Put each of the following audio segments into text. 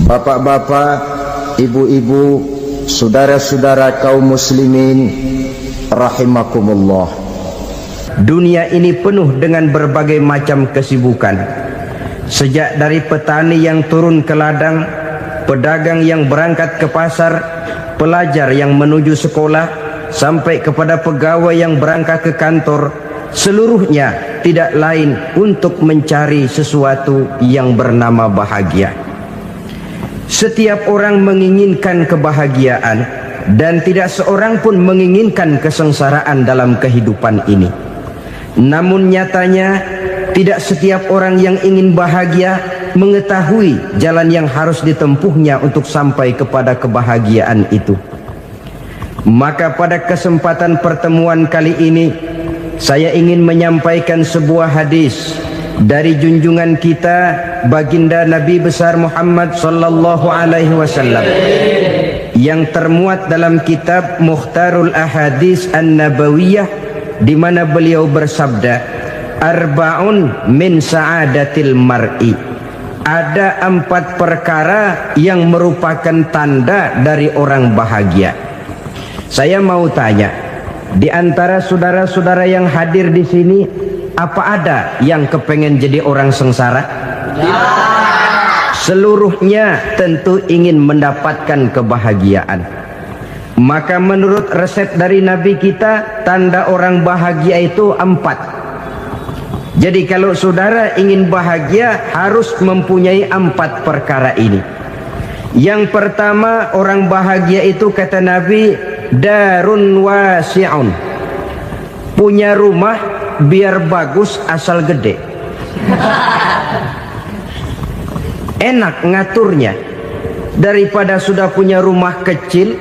Bapak-bapak, ibu-ibu, saudara-saudara kaum muslimin rahimakumullah. Dunia ini penuh dengan berbagai macam kesibukan. Sejak dari petani yang turun ke ladang, pedagang yang berangkat ke pasar, pelajar yang menuju sekolah, sampai kepada pegawai yang berangkat ke kantor, seluruhnya tidak lain untuk mencari sesuatu yang bernama bahagia. Setiap orang menginginkan kebahagiaan, dan tidak seorang pun menginginkan kesengsaraan dalam kehidupan ini. Namun nyatanya tidak setiap orang yang ingin bahagia mengetahui jalan yang harus ditempuhnya untuk sampai kepada kebahagiaan itu. Maka pada kesempatan pertemuan kali ini, saya ingin menyampaikan sebuah hadis dari junjungan kita baginda Nabi besar Muhammad sallallahu alaihi wasallam yang termuat dalam kitab Mukhtarul Ahadits An-Nabawiyah, di mana beliau bersabda, arba'un min sa'adatil mar'i. Ada 4 perkara yang merupakan tanda dari orang bahagia. Saya mau tanya, di antara saudara-saudara yang hadir di sini, apa ada yang kepengen jadi orang sengsara? Ya. Seluruhnya tentu ingin mendapatkan kebahagiaan. Maka menurut resep dari Nabi kita, tanda orang bahagia itu 4. Jadi kalau saudara ingin bahagia, harus mempunyai 4 perkara ini. Yang pertama, orang bahagia itu kata Nabi, darun wasi'un. Punya rumah biar bagus asal gede. Enak ngaturnya, daripada sudah punya rumah kecil,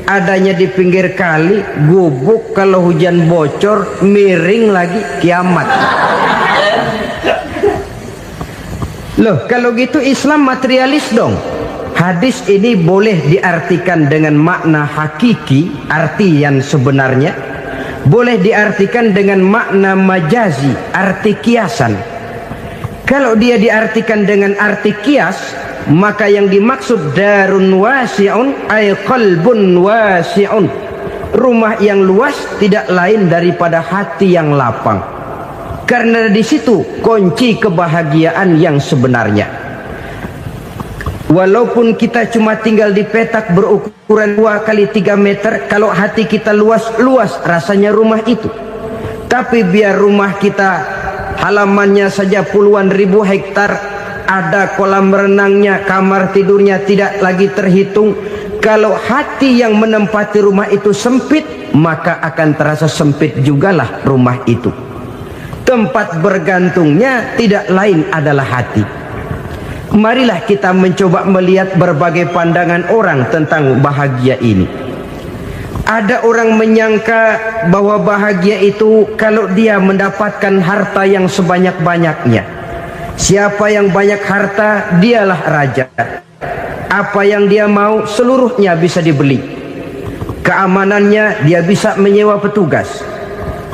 adanya di pinggir kali, gubuk, kalau hujan bocor, miring lagi, kiamat. Loh, kalau gitu Islam materialis dong. Hadis ini boleh diartikan dengan makna hakiki, arti yang sebenarnya. Boleh diartikan dengan makna majazi, arti kiasan. Kalau dia diartikan dengan arti kias, maka yang dimaksud darun wasi'un ay qalbun wasi'un. Rumah yang luas tidak lain daripada hati yang lapang. Karena di situ kunci kebahagiaan yang sebenarnya. Walaupun kita cuma tinggal di petak berukuran 2 kali 3 meter, kalau hati kita luas-luas rasanya rumah itu. Tapi biar rumah kita halamannya saja puluhan ribu hektar, ada kolam renangnya, kamar tidurnya tidak lagi terhitung. Kalau hati yang menempati rumah itu sempit, maka akan terasa sempit jugalah rumah itu. Tempat bergantungnya tidak lain adalah hati. Marilah kita mencoba melihat berbagai pandangan orang tentang bahagia ini. Ada orang menyangka bahwa bahagia itu kalau dia mendapatkan harta yang sebanyak-banyaknya. Siapa yang banyak harta, dialah raja. Apa yang dia mau, seluruhnya bisa dibeli. Keamanannya, dia bisa menyewa petugas.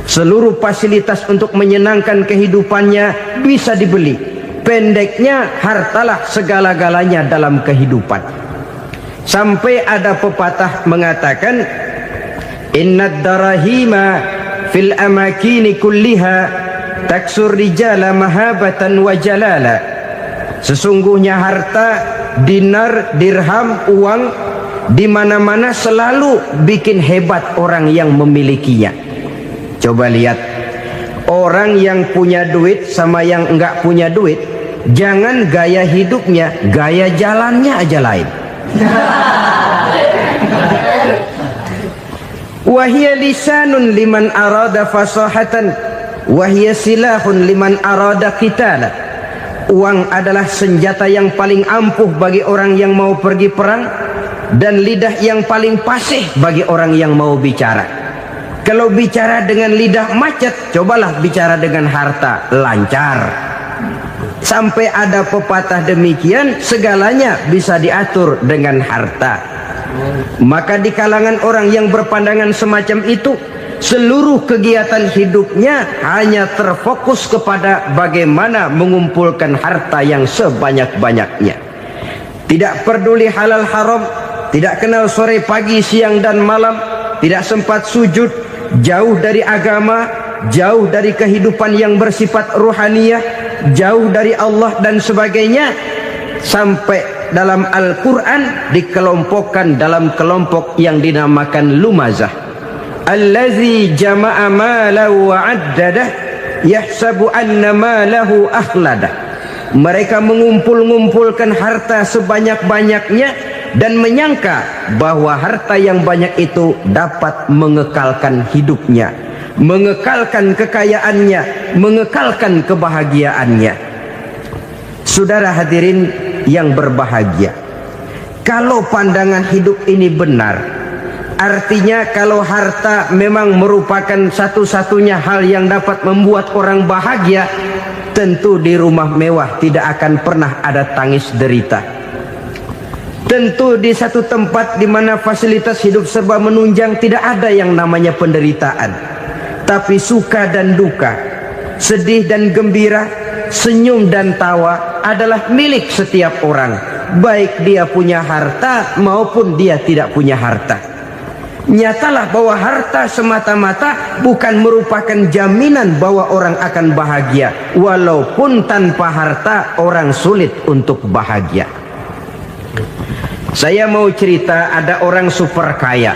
Seluruh fasilitas untuk menyenangkan kehidupannya bisa dibeli. Pendeknya, hartalah segala-galanya dalam kehidupan. Sampai ada pepatah mengatakan, innad darahima fil amakini kulliha taksur rijala mahabatan wa jalala. Sesungguhnya harta, dinar, dirham, uang, di mana-mana selalu bikin hebat orang yang memilikinya. Coba lihat, orang yang punya duit sama yang enggak punya duit, jangan gaya hidupnya, gaya jalannya aja lain. Wahia lisanun liman arada fasahatan, wahia silahun liman arada qitala. Uang adalah senjata yang paling ampuh bagi orang yang mau pergi perang, dan lidah yang paling fasih bagi orang yang mau bicara. Kalau bicara dengan lidah macet, cobalah bicara dengan harta, lancar. Sampai ada pepatah demikian, segalanya bisa diatur dengan harta. Maka di kalangan orang yang berpandangan semacam itu, seluruh kegiatan hidupnya hanya terfokus kepada bagaimana mengumpulkan harta yang sebanyak-banyaknya. tidak peduli halal haram, tidak kenal sore pagi siang dan malam, tidak sempat sujud, jauh dari agama, jauh dari kehidupan yang bersifat ruhaniyah, jauh dari Allah dan sebagainya, sampai dalam Al-Quran dikelompokkan dalam kelompok yang dinamakan lumazah. Allazi jama'a malahu wa 'addadah yahsabu anna malahu akhladah. Mereka mengumpul-ngumpulkan harta sebanyak-banyaknya dan menyangka bahwa harta yang banyak itu dapat mengekalkan hidupnya, mengekalkan kekayaannya, mengekalkan kebahagiaannya. Saudara hadirin yang berbahagia, kalau pandangan hidup ini benar, artinya kalau harta memang merupakan satu-satunya hal yang dapat membuat orang bahagia, tentu di rumah mewah tidak akan pernah ada tangis derita. Tentu di satu tempat di mana fasilitas hidup serba menunjang tidak ada yang namanya penderitaan. Tapi suka dan duka, sedih dan gembira, senyum dan tawa adalah milik setiap orang, baik dia punya harta maupun dia tidak punya harta. Nyatalah bahwa harta semata-mata bukan merupakan jaminan bahwa orang akan bahagia. Walaupun tanpa harta orang sulit untuk bahagia. Saya mau cerita, ada orang super kaya,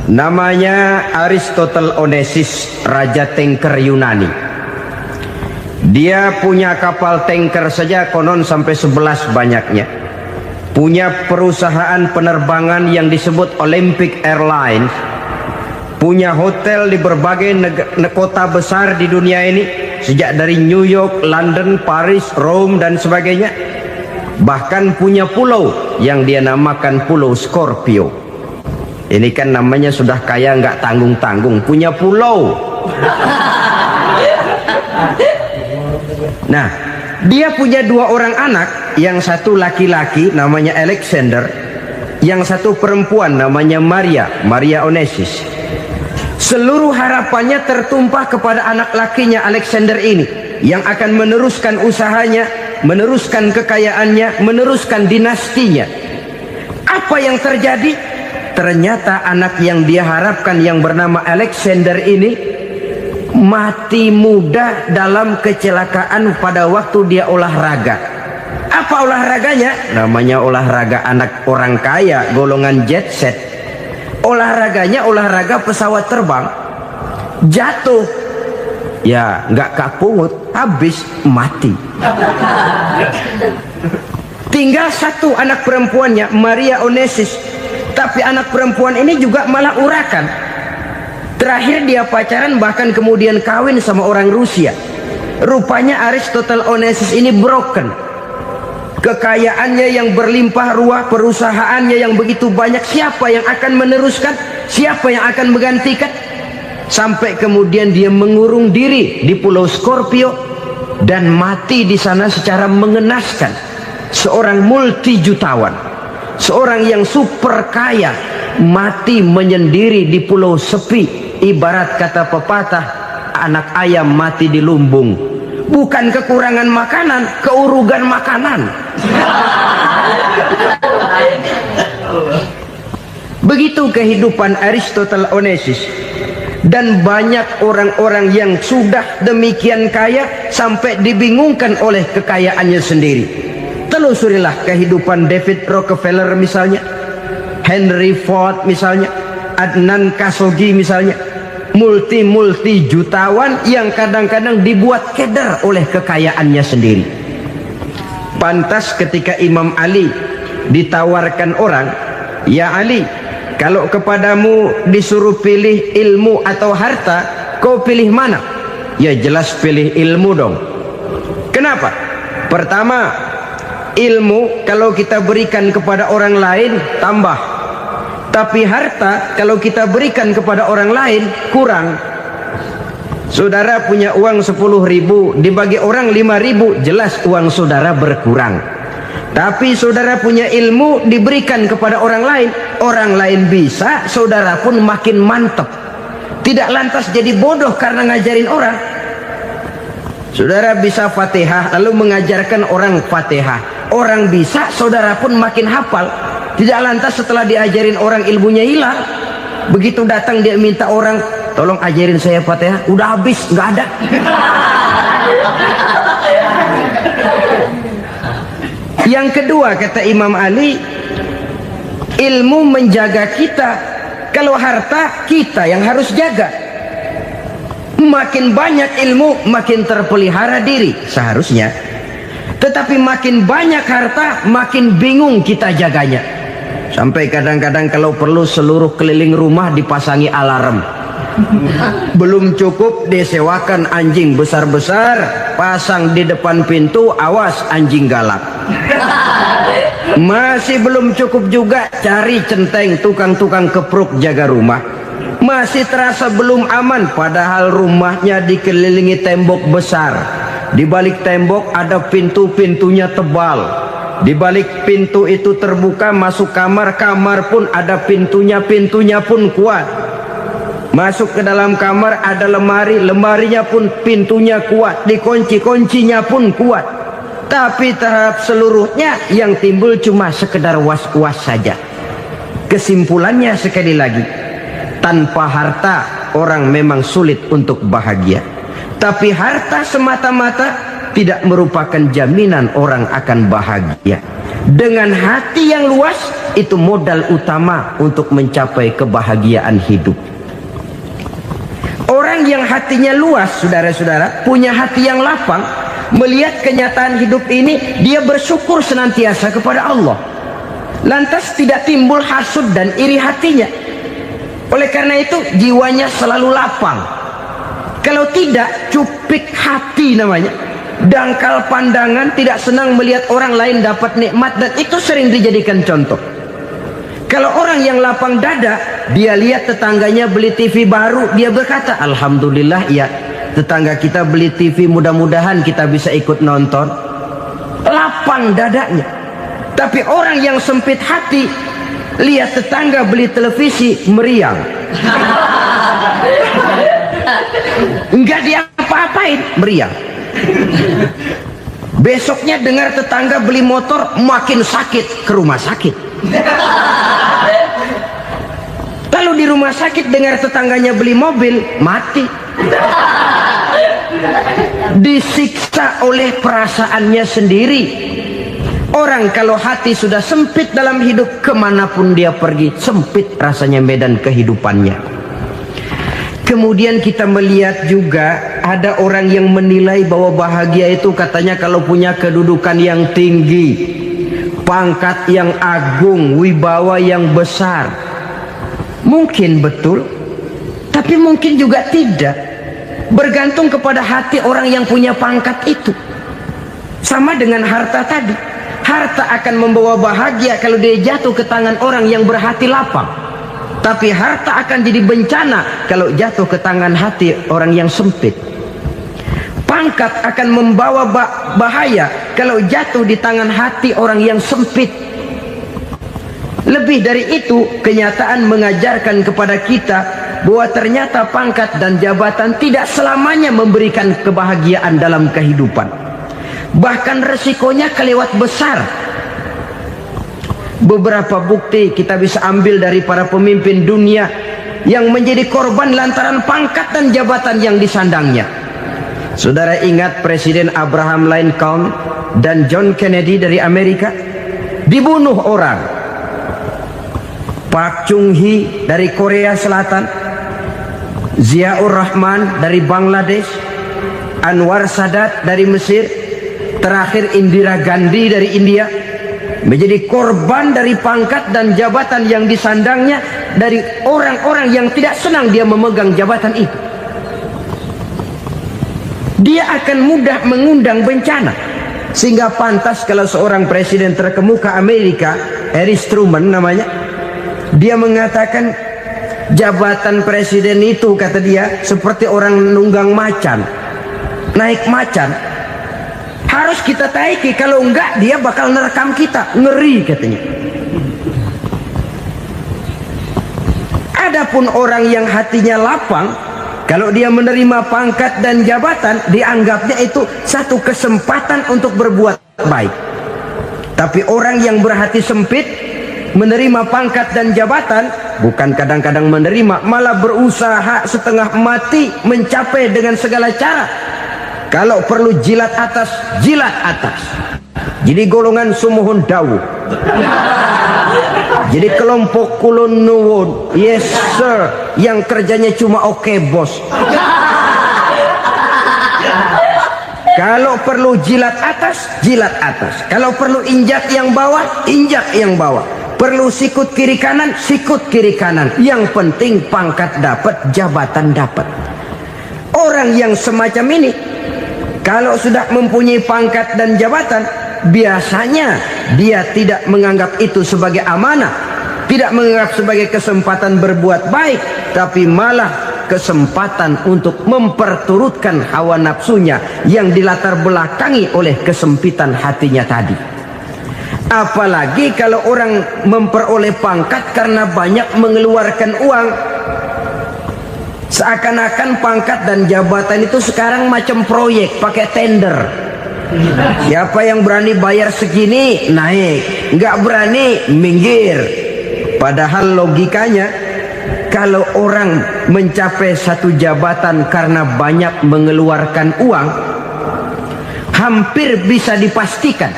namanya Aristotle Onesimus, raja tanker Yunani. Dia punya kapal tanker saja konon sampai 11 banyaknya. Punya perusahaan penerbangan yang disebut Olympic Airlines. Punya hotel di berbagai kota besar di dunia ini, sejak dari New York, London, Paris, Rome dan sebagainya. Bahkan punya pulau yang dia namakan Pulau Scorpio. Ini kan namanya sudah kaya nggak tanggung-tanggung, punya pulau. Nah, dia punya 2 orang anak, yang satu laki-laki namanya Alexander, yang satu perempuan namanya Maria Onesimus. Seluruh harapannya tertumpah kepada anak lakinya Alexander ini, yang akan meneruskan usahanya, meneruskan kekayaannya, meneruskan dinastinya. Apa yang terjadi? Ternyata anak yang dia harapkan yang bernama Alexander ini mati muda dalam kecelakaan pada waktu dia olahraga. Apa olahraganya? Namanya olahraga anak orang kaya, golongan jet set. Olahraganya olahraga pesawat terbang. Jatuh, ya nggak kapungut, habis mati. Tinggal satu anak perempuannya, Maria Onesimus. Tapi anak perempuan ini juga malah urakan. Terakhir dia pacaran, bahkan kemudian kawin sama orang Rusia. Rupanya Aristotle Onesimus ini broken. Kekayaannya yang berlimpah ruah, perusahaannya yang begitu banyak, siapa yang akan meneruskan? Siapa yang akan menggantikan? Sampai kemudian dia mengurung diri di Pulau Scorpio dan mati di sana secara mengenaskan. Seorang multi jutawan, seorang yang super kaya, mati menyendiri di pulau sepi. Ibarat kata pepatah, anak ayam mati di lumbung. Bukan kekurangan makanan, keurugan makanan. Begitu kehidupan Aristotle Onesimus. Dan banyak orang-orang yang sudah demikian kaya sampai dibingungkan oleh kekayaannya sendiri. Telusurilah kehidupan David Rockefeller misalnya, Henry Ford misalnya, Adnan Khashoggi misalnya. Multi jutawan yang kadang-kadang dibuat keder oleh kekayaannya sendiri. Pantas ketika Imam Ali ditawarkan orang, "Ya Ali, kalau kepadamu disuruh pilih ilmu atau harta, kau pilih mana?" Ya jelas pilih ilmu dong. Kenapa? Pertama, ilmu kalau kita berikan kepada orang lain tambah. Tapi harta kalau kita berikan kepada orang lain kurang. Saudara punya uang 10.000, dibagi orang 5.000, jelas uang saudara berkurang. Tapi saudara punya ilmu, diberikan kepada orang lain bisa, saudara pun makin mantap. Tidak lantas jadi bodoh karena ngajarin orang. Saudara bisa Fatihah lalu mengajarkan orang Fatihah. Orang bisa, saudara pun makin hafal. Tidak lantas setelah diajarin orang ilmunya hilang. Begitu datang dia minta orang, tolong ajarin saya Fatihah, udah habis, nggak ada. Yang kedua kata Imam Ali, ilmu menjaga kita. Kalau harta, kita yang harus jaga. Makin banyak ilmu, makin terpelihara diri seharusnya. Tetapi makin banyak harta, makin bingung kita jaganya. Sampai kadang-kadang kalau perlu seluruh keliling rumah dipasangi alarm. Belum cukup disewakan anjing besar-besar, pasang di depan pintu, awas anjing galak. Masih belum cukup juga, cari centeng tukang-tukang kepruk jaga rumah. Masih terasa belum aman, padahal rumahnya dikelilingi tembok besar. Di balik tembok ada pintu-pintunya tebal. Di balik pintu itu terbuka masuk kamar, kamar pun ada pintunya, pintunya pun kuat. Masuk ke dalam kamar ada lemari, lemarinya pun pintunya kuat, dikunci, kuncinya pun kuat. Tapi terhadap seluruhnya yang timbul cuma sekedar was-was saja. Kesimpulannya sekali lagi, tanpa harta orang memang sulit untuk bahagia. Tapi harta semata-mata tidak merupakan jaminan orang akan bahagia. Dengan hati yang luas, itu modal utama untuk mencapai kebahagiaan hidup. Orang yang hatinya luas, saudara-saudara, punya hati yang lapang, melihat kenyataan hidup ini, dia bersyukur senantiasa kepada Allah. Lantas tidak timbul hasud dan iri hatinya. Oleh karena itu jiwanya selalu lapang. Kalau tidak, cupik hati namanya, dangkal pandangan, tidak senang melihat orang lain dapat nikmat, dan itu sering dijadikan contoh. Kalau orang yang lapang dada, dia lihat tetangganya beli TV baru, dia berkata, alhamdulillah ya, tetangga kita beli TV, mudah-mudahan kita bisa ikut nonton. Lapang dadanya. Tapi orang yang sempit hati, lihat tetangga beli televisi, meriang. Enggak diapa-apain, meriang. Besoknya dengar tetangga beli motor, makin sakit, ke rumah sakit. Lalu di rumah sakit dengar tetangganya beli mobil, mati. Disiksa oleh perasaannya sendiri. Orang kalau hati sudah sempit dalam hidup, kemanapun dia pergi, sempit rasanya medan kehidupannya. Kemudian kita melihat juga ada orang yang menilai bahwa bahagia itu katanya kalau punya kedudukan yang tinggi, pangkat yang agung, wibawa yang besar. Mungkin betul, tapi mungkin juga tidak. Bergantung kepada hati orang yang punya pangkat itu. Sama dengan harta tadi. Harta akan membawa bahagia kalau dia jatuh ke tangan orang yang berhati lapang. Tapi harta akan jadi bencana kalau jatuh ke tangan hati orang yang sempit. Pangkat akan membawa bahaya kalau jatuh di tangan hati orang yang sempit. Lebih dari itu, kenyataan mengajarkan kepada kita bahwa ternyata pangkat dan jabatan tidak selamanya memberikan kebahagiaan dalam kehidupan. Bahkan resikonya kelewat besar. Beberapa bukti kita bisa ambil dari para pemimpin dunia yang menjadi korban lantaran pangkat dan jabatan yang disandangnya. Saudara ingat Presiden Abraham Lincoln dan John Kennedy dari Amerika? Dibunuh orang. Park Chung-hee dari Korea Selatan, Ziaur Rahman dari Bangladesh, Anwar Sadat dari Mesir, terakhir Indira Gandhi dari India, menjadi korban dari pangkat dan jabatan yang disandangnya dari orang-orang yang tidak senang dia memegang jabatan itu. Dia akan mudah mengundang bencana. Sehingga pantas kalau seorang presiden terkemuka Amerika, Harry Truman namanya, dia mengatakan jabatan presiden itu, kata dia, seperti orang nunggang macan, naik macan. Harus kita taiki, kalau enggak dia bakal nerekam kita, ngeri katanya. Adapun orang yang hatinya lapang, Kalau dia menerima pangkat dan jabatan, dianggapnya itu satu kesempatan untuk berbuat baik. Tapi orang yang berhati sempit, menerima pangkat dan jabatan, bukan kadang-kadang menerima, malah berusaha setengah mati mencapai dengan segala cara. Kalau perlu jilat atas, jilat atas. Jadi golongan sumuhun dawuh. Jadi kelompok kulon nuwun, yes sir, yang kerjanya cuma oke bos. Kalau perlu jilat atas, jilat atas. Kalau perlu injak yang bawah, injak yang bawah. Perlu sikut kiri kanan, sikut kiri kanan. Yang penting pangkat dapat, jabatan dapat. Orang yang semacam ini, kalau sudah mempunyai pangkat dan jabatan, biasanya dia tidak menganggap itu sebagai amanah, tidak menganggap sebagai kesempatan berbuat baik, tapi malah kesempatan untuk memperturutkan hawa nafsunya yang dilatar belakangi oleh kesempitan hatinya tadi. Apalagi kalau orang memperoleh pangkat karena banyak mengeluarkan uang. Seakan-akan pangkat dan jabatan itu sekarang macam proyek, pakai tender. Siapa yang berani bayar segini naik, nggak berani minggir. Padahal logikanya, kalau orang mencapai satu jabatan karena banyak mengeluarkan uang, hampir bisa dipastikan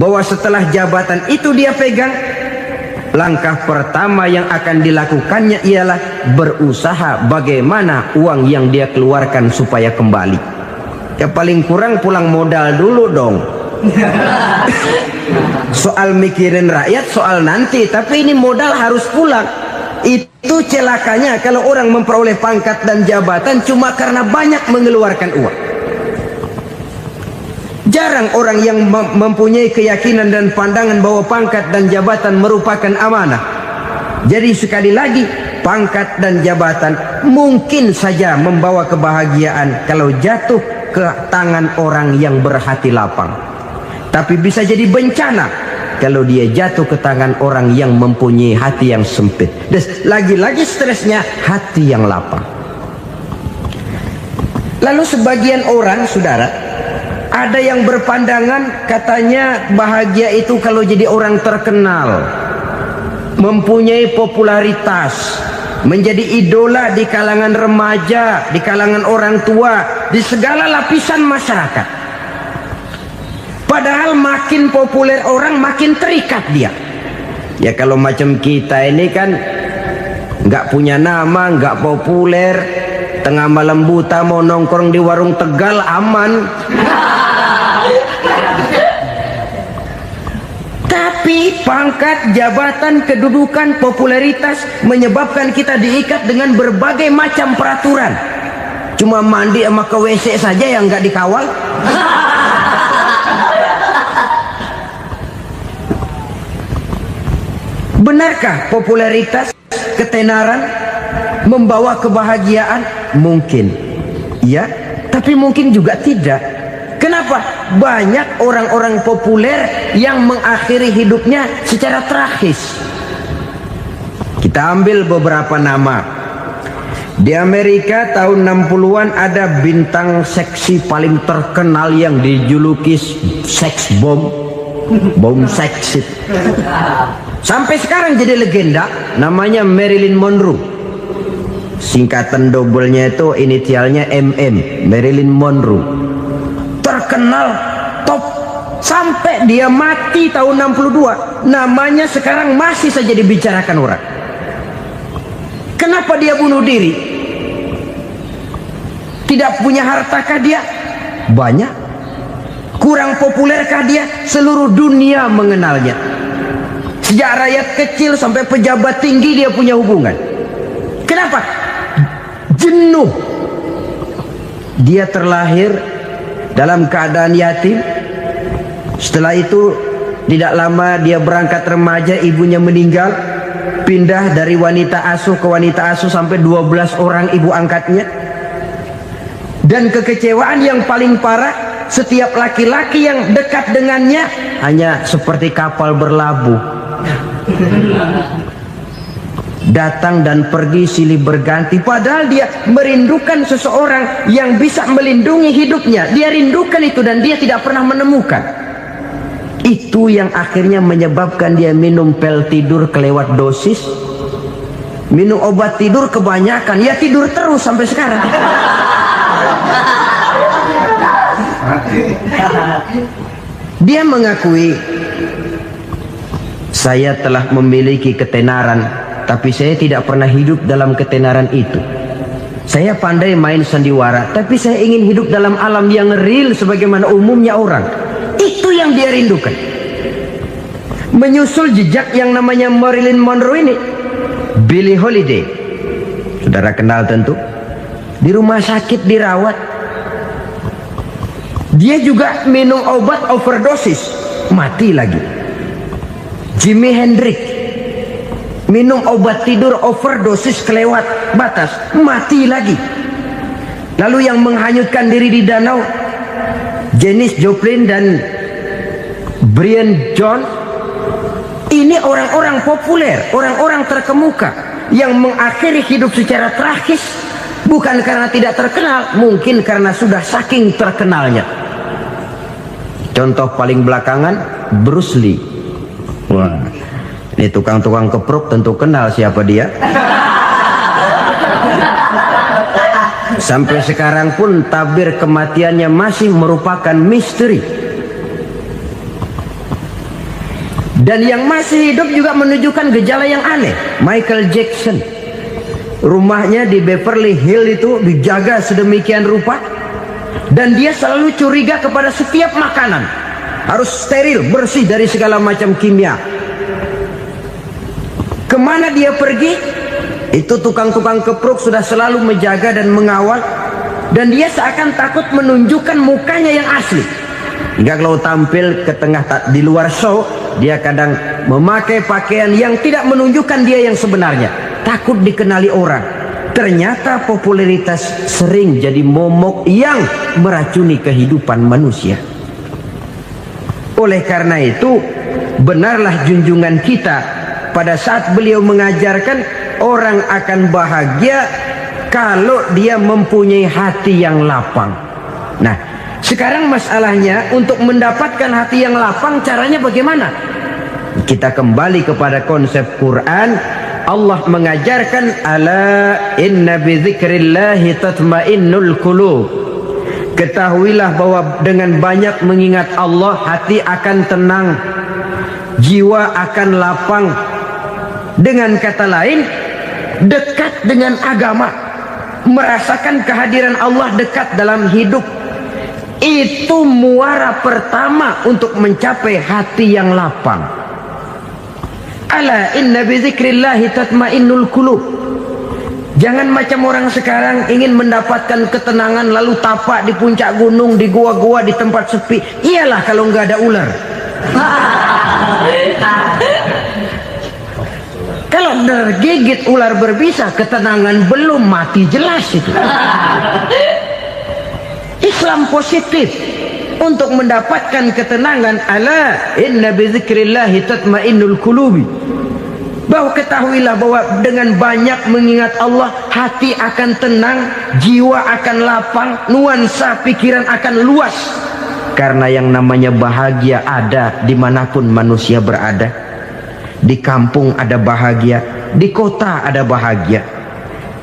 bahwa setelah jabatan itu dia pegang, langkah pertama yang akan dilakukannya ialah berusaha bagaimana uang yang dia keluarkan supaya kembali. Ya paling kurang pulang modal dulu dong. Soal mikirin rakyat soal nanti, tapi ini modal harus pulang. Itu celakanya kalau orang memperoleh pangkat dan jabatan cuma karena banyak mengeluarkan uang. Jarang orang yang mempunyai keyakinan dan pandangan bahwa pangkat dan jabatan merupakan amanah. Jadi sekali lagi, pangkat dan jabatan mungkin saja membawa kebahagiaan kalau jatuh ke tangan orang yang berhati lapang. Tapi bisa jadi bencana kalau dia jatuh ke tangan orang yang mempunyai hati yang sempit. Dan lagi-lagi stresnya hati yang lapang. Lalu sebagian orang, saudara, ada yang berpandangan katanya bahagia itu kalau jadi orang terkenal, mempunyai popularitas, menjadi idola di kalangan remaja, di kalangan orang tua, di segala lapisan masyarakat. Padahal makin populer orang, makin terikat dia. Ya kalau macam kita ini kan nggak punya nama, nggak populer, tengah malam buta mau nongkrong di warung Tegal aman. Tapi pangkat, jabatan, kedudukan, popularitas menyebabkan kita diikat dengan berbagai macam peraturan. Cuma mandi sama ke WC saja yang nggak dikawal. Benarkah popularitas, ketenaran membawa kebahagiaan? Mungkin, ya, tapi mungkin juga tidak. Kenapa? Banyak orang-orang populer yang mengakhiri hidupnya secara tragis. Kita ambil beberapa nama. Di Amerika tahun 60-an ada bintang seksi paling terkenal yang dijuluki sex bomb, bom seksi. Sampai sekarang jadi legenda, namanya Marilyn Monroe. Singkatan doublenya itu inisialnya MM, Marilyn Monroe. Terkenal top sampai dia mati tahun 62, namanya sekarang masih saja dibicarakan orang. Kenapa dia bunuh diri? Tidak punya hartakah dia? Banyak. Kurang populerkah dia? Seluruh dunia mengenalnya. Sejak rakyat kecil sampai pejabat tinggi dia punya hubungan. Kenapa? Jenuh. Dia terlahir dalam keadaan yatim. Setelah itu tidak lama dia berangkat remaja, ibunya meninggal, pindah dari wanita asuh ke wanita asuh sampai 12 orang ibu angkatnya. Dan kekecewaan yang paling parah, setiap laki-laki yang dekat dengannya hanya seperti kapal berlabuh. datang dan pergi silih berganti, padahal dia merindukan seseorang yang bisa melindungi hidupnya. Dia rindukan itu dan dia tidak pernah menemukan. Itu yang akhirnya menyebabkan dia minum pil tidur kelewat dosis, minum obat tidur kebanyakan, ya tidur terus sampai sekarang. Dia mengakui, saya telah memiliki ketenaran, tapi saya tidak pernah hidup dalam ketenaran itu. Saya pandai main sandiwara, tapi saya ingin hidup dalam alam yang real sebagaimana umumnya orang. Itu yang dia rindukan. Menyusul jejak yang namanya Marilyn Monroe ini, Billie Holiday, saudara kenal tentu, di rumah sakit dirawat. Dia juga minum obat overdosis, mati lagi. Jimi Hendrix minum obat tidur overdosis kelewat batas, mati lagi. Lalu yang menghanyutkan diri di danau, Janis Joplin dan Brian Jones. Ini orang-orang populer, orang-orang terkemuka yang mengakhiri hidup secara tragis, bukan karena tidak terkenal, mungkin karena sudah saking terkenalnya. Contoh paling belakangan, Bruce Lee. Wah, ini tukang-tukang kepruk tentu kenal siapa dia. Sampai sekarang pun tabir kematiannya masih merupakan misteri. Dan yang masih hidup juga menunjukkan gejala yang aneh. Michael Jackson, rumahnya di Beverly Hills itu dijaga sedemikian rupa, dan dia selalu curiga kepada setiap makanan harus steril, bersih dari segala macam kimia. Kemana dia pergi, itu tukang-tukang kepruk sudah selalu menjaga dan mengawal, dan dia seakan takut menunjukkan mukanya yang asli. Hingga kalau tampil ke tengah di luar show, dia kadang memakai pakaian yang tidak menunjukkan dia yang sebenarnya, takut dikenali orang. Ternyata popularitas sering jadi momok yang meracuni kehidupan manusia. Oleh karena itu, benarlah junjungan kita pada saat beliau mengajarkan orang akan bahagia kalau dia mempunyai hati yang lapang. Nah, sekarang masalahnya untuk mendapatkan hati yang lapang, caranya bagaimana? Kita kembali kepada konsep Quran. Allah mengajarkan, ala inna bidzikrillahi tatmainnul qulub. Ketahuilah bahwa dengan banyak mengingat Allah, hati akan tenang, jiwa akan lapang. Dengan kata lain, dekat dengan agama, merasakan kehadiran Allah dekat dalam hidup. Itu muara pertama untuk mencapai hati yang lapang. Ala inna bizikrillahi tatmainnul qulub. Jangan macam orang sekarang ingin mendapatkan ketenangan lalu tapak di puncak gunung, di gua-gua, di tempat sepi. Iyalah kalau nggak ada ular. Kalau tergigit ular berbisa, ketenangan belum, mati jelas itu. Islam positif untuk mendapatkan ketenangan. Ala inna bizikrillahi tatmainnul qulubi. Bahwa ketahuilah bahwa dengan banyak mengingat Allah, hati akan tenang, jiwa akan lapang, nuansa pikiran akan luas. Karena yang namanya bahagia ada dimanapun manusia berada. Di kampung ada bahagia, di kota ada bahagia.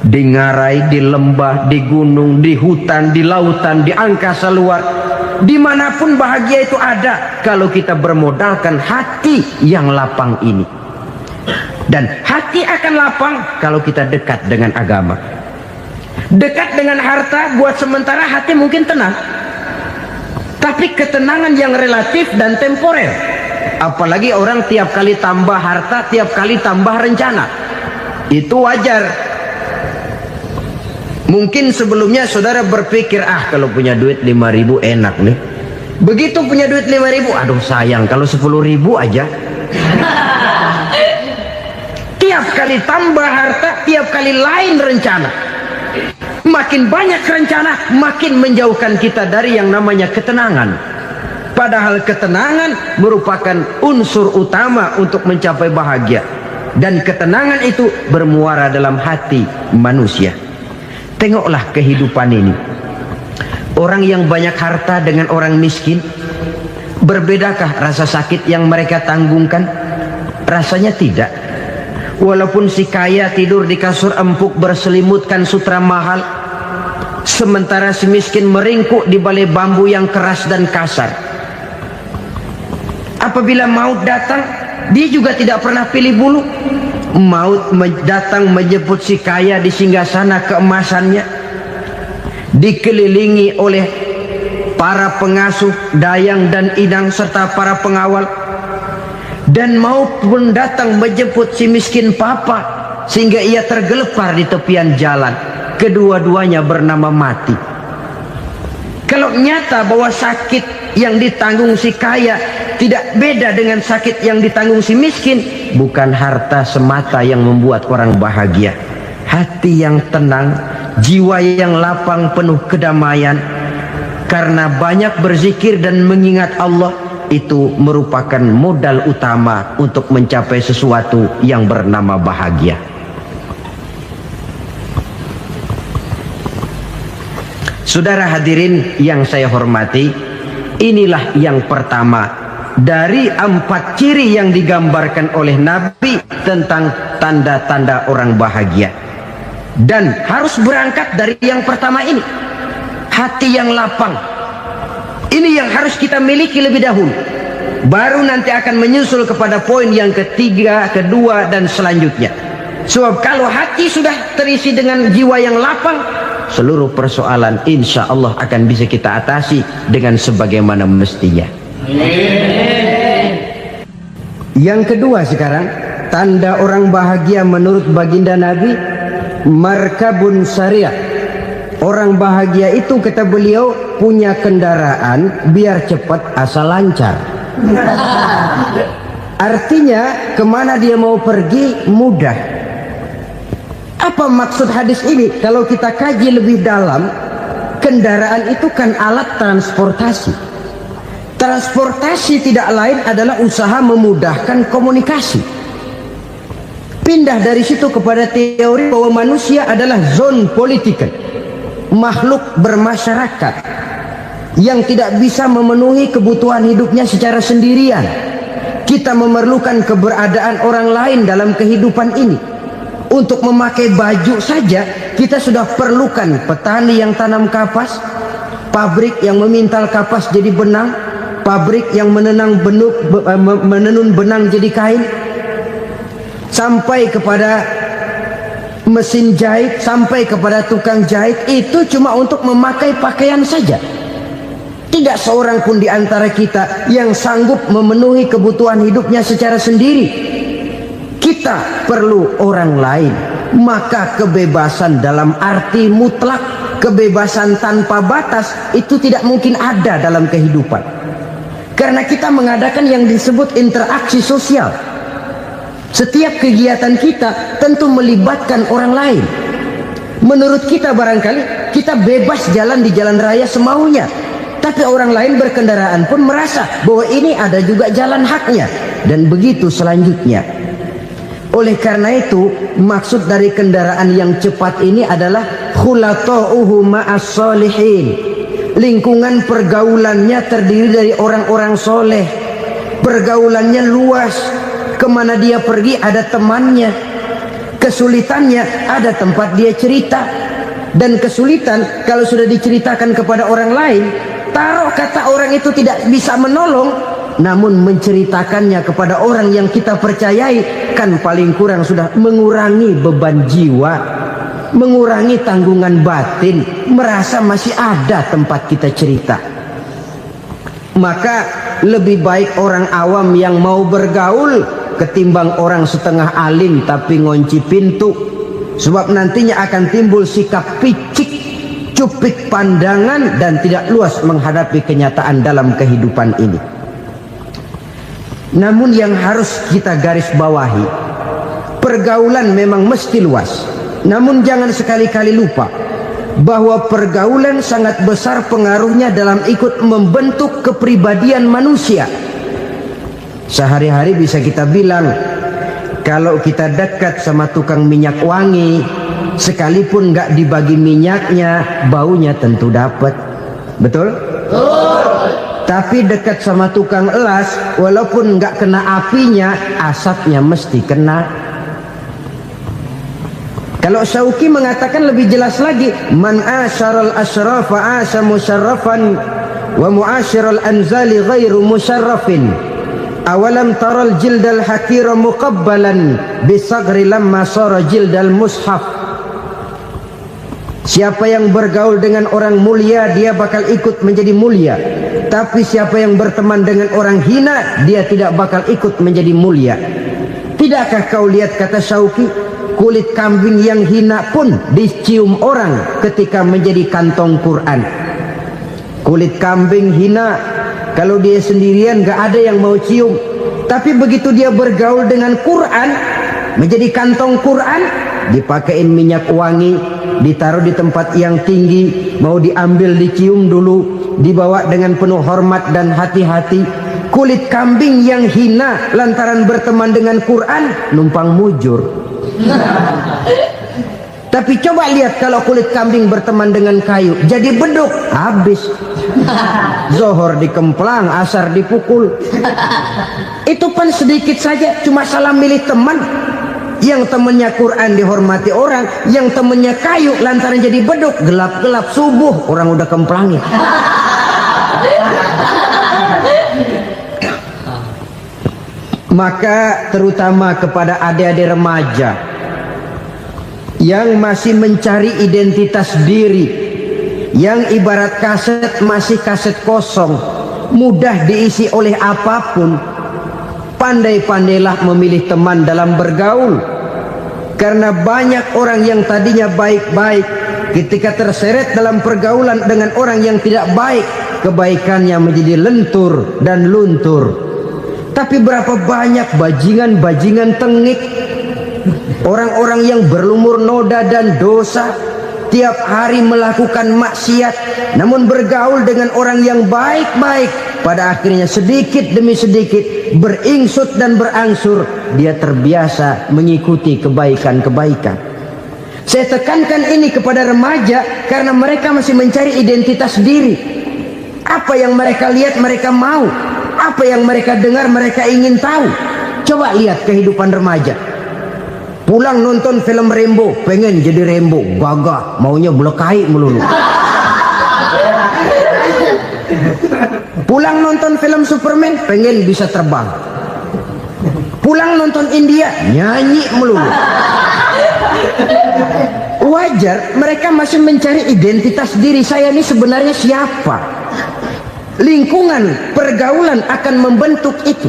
Di ngarai, di lembah, di gunung, di hutan, di lautan, di angkasa luar, dimanapun bahagia itu ada kalau kita bermodalkan hati yang lapang ini. Dan hati akan lapang kalau kita dekat dengan agama. Dekat dengan harta buat sementara hati mungkin tenang, tapi ketenangan yang relatif dan temporer. Apalagi orang tiap kali tambah harta, tiap kali tambah rencana, itu wajar. Mungkin sebelumnya saudara berpikir, kalau punya duit 5.000 enak nih. Begitu punya duit 5.000, aduh sayang kalau 10.000 aja. Tiap kali tambah harta, tiap kali lain rencana. Makin banyak rencana, makin menjauhkan kita dari yang namanya ketenangan. Padahal ketenangan merupakan unsur utama untuk mencapai bahagia. dan ketenangan itu bermuara dalam hati manusia. Tengoklah kehidupan ini. Orang yang banyak harta dengan orang miskin, berbedakah rasa sakit yang mereka tanggungkan? Rasanya tidak. Walaupun si kaya tidur di kasur empuk berselimutkan sutra mahal, sementara si miskin meringkuk di balai bambu yang keras dan kasar. Apabila maut datang, dia juga tidak pernah pilih bulu. Maut datang menjemput si kaya di singgasana keemasannya, dikelilingi oleh para pengasuh, dayang dan inang serta para pengawal. Dan maut pun datang menjemput si miskin papa, sehingga ia tergelepar di tepian jalan. Kedua-duanya bernama mati. Kalau nyata bahwa sakit yang ditanggung si kaya tidak beda dengan sakit yang ditanggung si miskin, bukan harta semata yang membuat orang bahagia. Hati yang tenang, jiwa yang lapang penuh kedamaian karena banyak berzikir dan mengingat Allah, itu merupakan modal utama untuk mencapai sesuatu yang bernama bahagia. Saudara hadirin yang saya hormati, inilah yang pertama dari 4 ciri yang digambarkan oleh Nabi tentang tanda-tanda orang bahagia. Dan harus berangkat dari yang pertama ini, hati yang lapang. Ini yang harus kita miliki lebih dahulu. Baru nanti akan menyusul kepada poin yang ketiga, kedua, dan selanjutnya. Sebab kalau hati sudah terisi dengan jiwa yang lapang, seluruh persoalan insya Allah akan bisa kita atasi dengan sebagaimana mestinya. Yang kedua sekarang, tanda orang bahagia menurut baginda Nabi, markabun syariah. Orang bahagia itu, kata beliau, punya kendaraan biar cepat asal lancar. Artinya kemana dia mau pergi mudah. Apa maksud hadis ini? Kalau kita kaji lebih dalam, kendaraan itu kan alat transportasi. Transportasi tidak lain adalah usaha memudahkan komunikasi. Pindah dari situ kepada teori bahwa manusia adalah zon political, makhluk bermasyarakat yang tidak bisa memenuhi kebutuhan hidupnya secara sendirian. Kita memerlukan keberadaan orang lain dalam kehidupan ini. Untuk memakai baju saja kita sudah perlukan petani yang tanam kapas, pabrik yang memintal kapas jadi benang, pabrik yang menenun benang jadi kain, sampai kepada mesin jahit, sampai kepada tukang jahit. Itu cuma untuk memakai pakaian saja. Tidak seorang pun di antara kita yang sanggup memenuhi kebutuhan hidupnya secara sendiri. Kita perlu orang lain. Maka kebebasan dalam arti mutlak, kebebasan tanpa batas, itu tidak mungkin ada dalam kehidupan. Karena kita mengadakan yang disebut interaksi sosial. Setiap kegiatan kita tentu melibatkan orang lain. Menurut kita barangkali kita bebas jalan di jalan raya semaunya, tapi orang lain berkendaraan pun merasa bahwa ini ada juga jalan haknya, dan begitu selanjutnya. Oleh karena itu, maksud dari kendaraan yang cepat ini adalah khulata'uhu ma'as solihin. Lingkungan pergaulannya terdiri dari orang-orang soleh. Pergaulannya luas. Kemana dia pergi ada temannya. Kesulitannya ada tempat dia cerita. Dan kesulitan kalau sudah diceritakan kepada orang lain, taruh kata orang itu tidak bisa menolong, namun menceritakannya kepada orang yang kita percayai, kan paling kurang sudah mengurangi beban jiwa, mengurangi tanggungan batin, merasa masih ada tempat kita cerita. Maka lebih baik orang awam yang mau bergaul ketimbang orang setengah alim tapi ngunci pintu. Sebab nantinya akan timbul sikap picik, cupik pandangan, dan tidak luas menghadapi kenyataan dalam kehidupan ini. Namun yang harus kita garis bawahi, pergaulan memang mesti luas. Namun jangan sekali-kali lupa bahwa pergaulan sangat besar pengaruhnya dalam ikut membentuk kepribadian manusia. Sehari-hari bisa kita bilang kalau kita dekat sama tukang minyak wangi, sekalipun nggak dibagi minyaknya, baunya tentu dapat. Betul? Tapi dekat sama tukang elas, walaupun nggak kena apinya, asapnya mesti kena. Kalau Syauqi mengatakan lebih jelas lagi, man asyaral asyrafa asa musyarrafan wa muasyiral anzali ghairu musyarrafin. Awalam taral jildal hakira muqabbalan bisagri lamma sara jildal mushaf. Siapa yang bergaul dengan orang mulia, dia bakal ikut menjadi mulia. Tapi siapa yang berteman dengan orang hina, dia tidak bakal ikut menjadi mulia. Tidakkah kau lihat, kata Syauqi, kulit kambing yang hina pun dicium orang ketika menjadi kantong Quran. Kulit kambing hina, kalau dia sendirian gak ada yang mau cium. Tapi begitu dia bergaul dengan Quran, menjadi kantong Quran, dipakein minyak wangi, ditaruh di tempat yang tinggi, mau diambil dicium dulu, dibawa dengan penuh hormat dan hati-hati. Kulit kambing yang hina lantaran berteman dengan Quran, numpang mujur. Tapi coba lihat kalau kulit kambing berteman dengan kayu, jadi beduk, habis. Zohor dikemplang, asar dipukul. Itu pun sedikit saja, cuma salah milih teman. Yang temannya Quran dihormati orang, yang temannya kayu lantaran jadi beduk, gelap-gelap subuh orang udah kemplangin. Maka terutama kepada adik-adik remaja yang masih mencari identitas diri, yang ibarat kaset masih kaset kosong, mudah diisi oleh apapun, pandai-pandailah memilih teman dalam bergaul. Karena banyak orang yang tadinya baik-baik, ketika terseret dalam pergaulan dengan orang yang tidak baik, kebaikannya menjadi lentur dan luntur. Tapi berapa banyak bajingan-bajingan tengik, orang-orang yang berlumur noda dan dosa, tiap hari melakukan maksiat, namun bergaul dengan orang yang baik-baik, pada akhirnya sedikit demi sedikit beringsut dan berangsur dia terbiasa mengikuti kebaikan-kebaikan. Saya tekankan ini kepada remaja karena mereka masih mencari identitas diri. Apa yang mereka lihat mereka mau, apa yang mereka dengar mereka ingin tahu. Coba lihat kehidupan remaja. Pulang nonton film Rambo, pengen jadi Rambo, gagah, maunya belekai melulu. Pulang nonton film Superman, pengen bisa terbang. Pulang nonton India, nyanyi melulu. Wajar, mereka masih mencari identitas diri. Saya ini sebenarnya siapa? Lingkungan, pergaulan akan membentuk itu.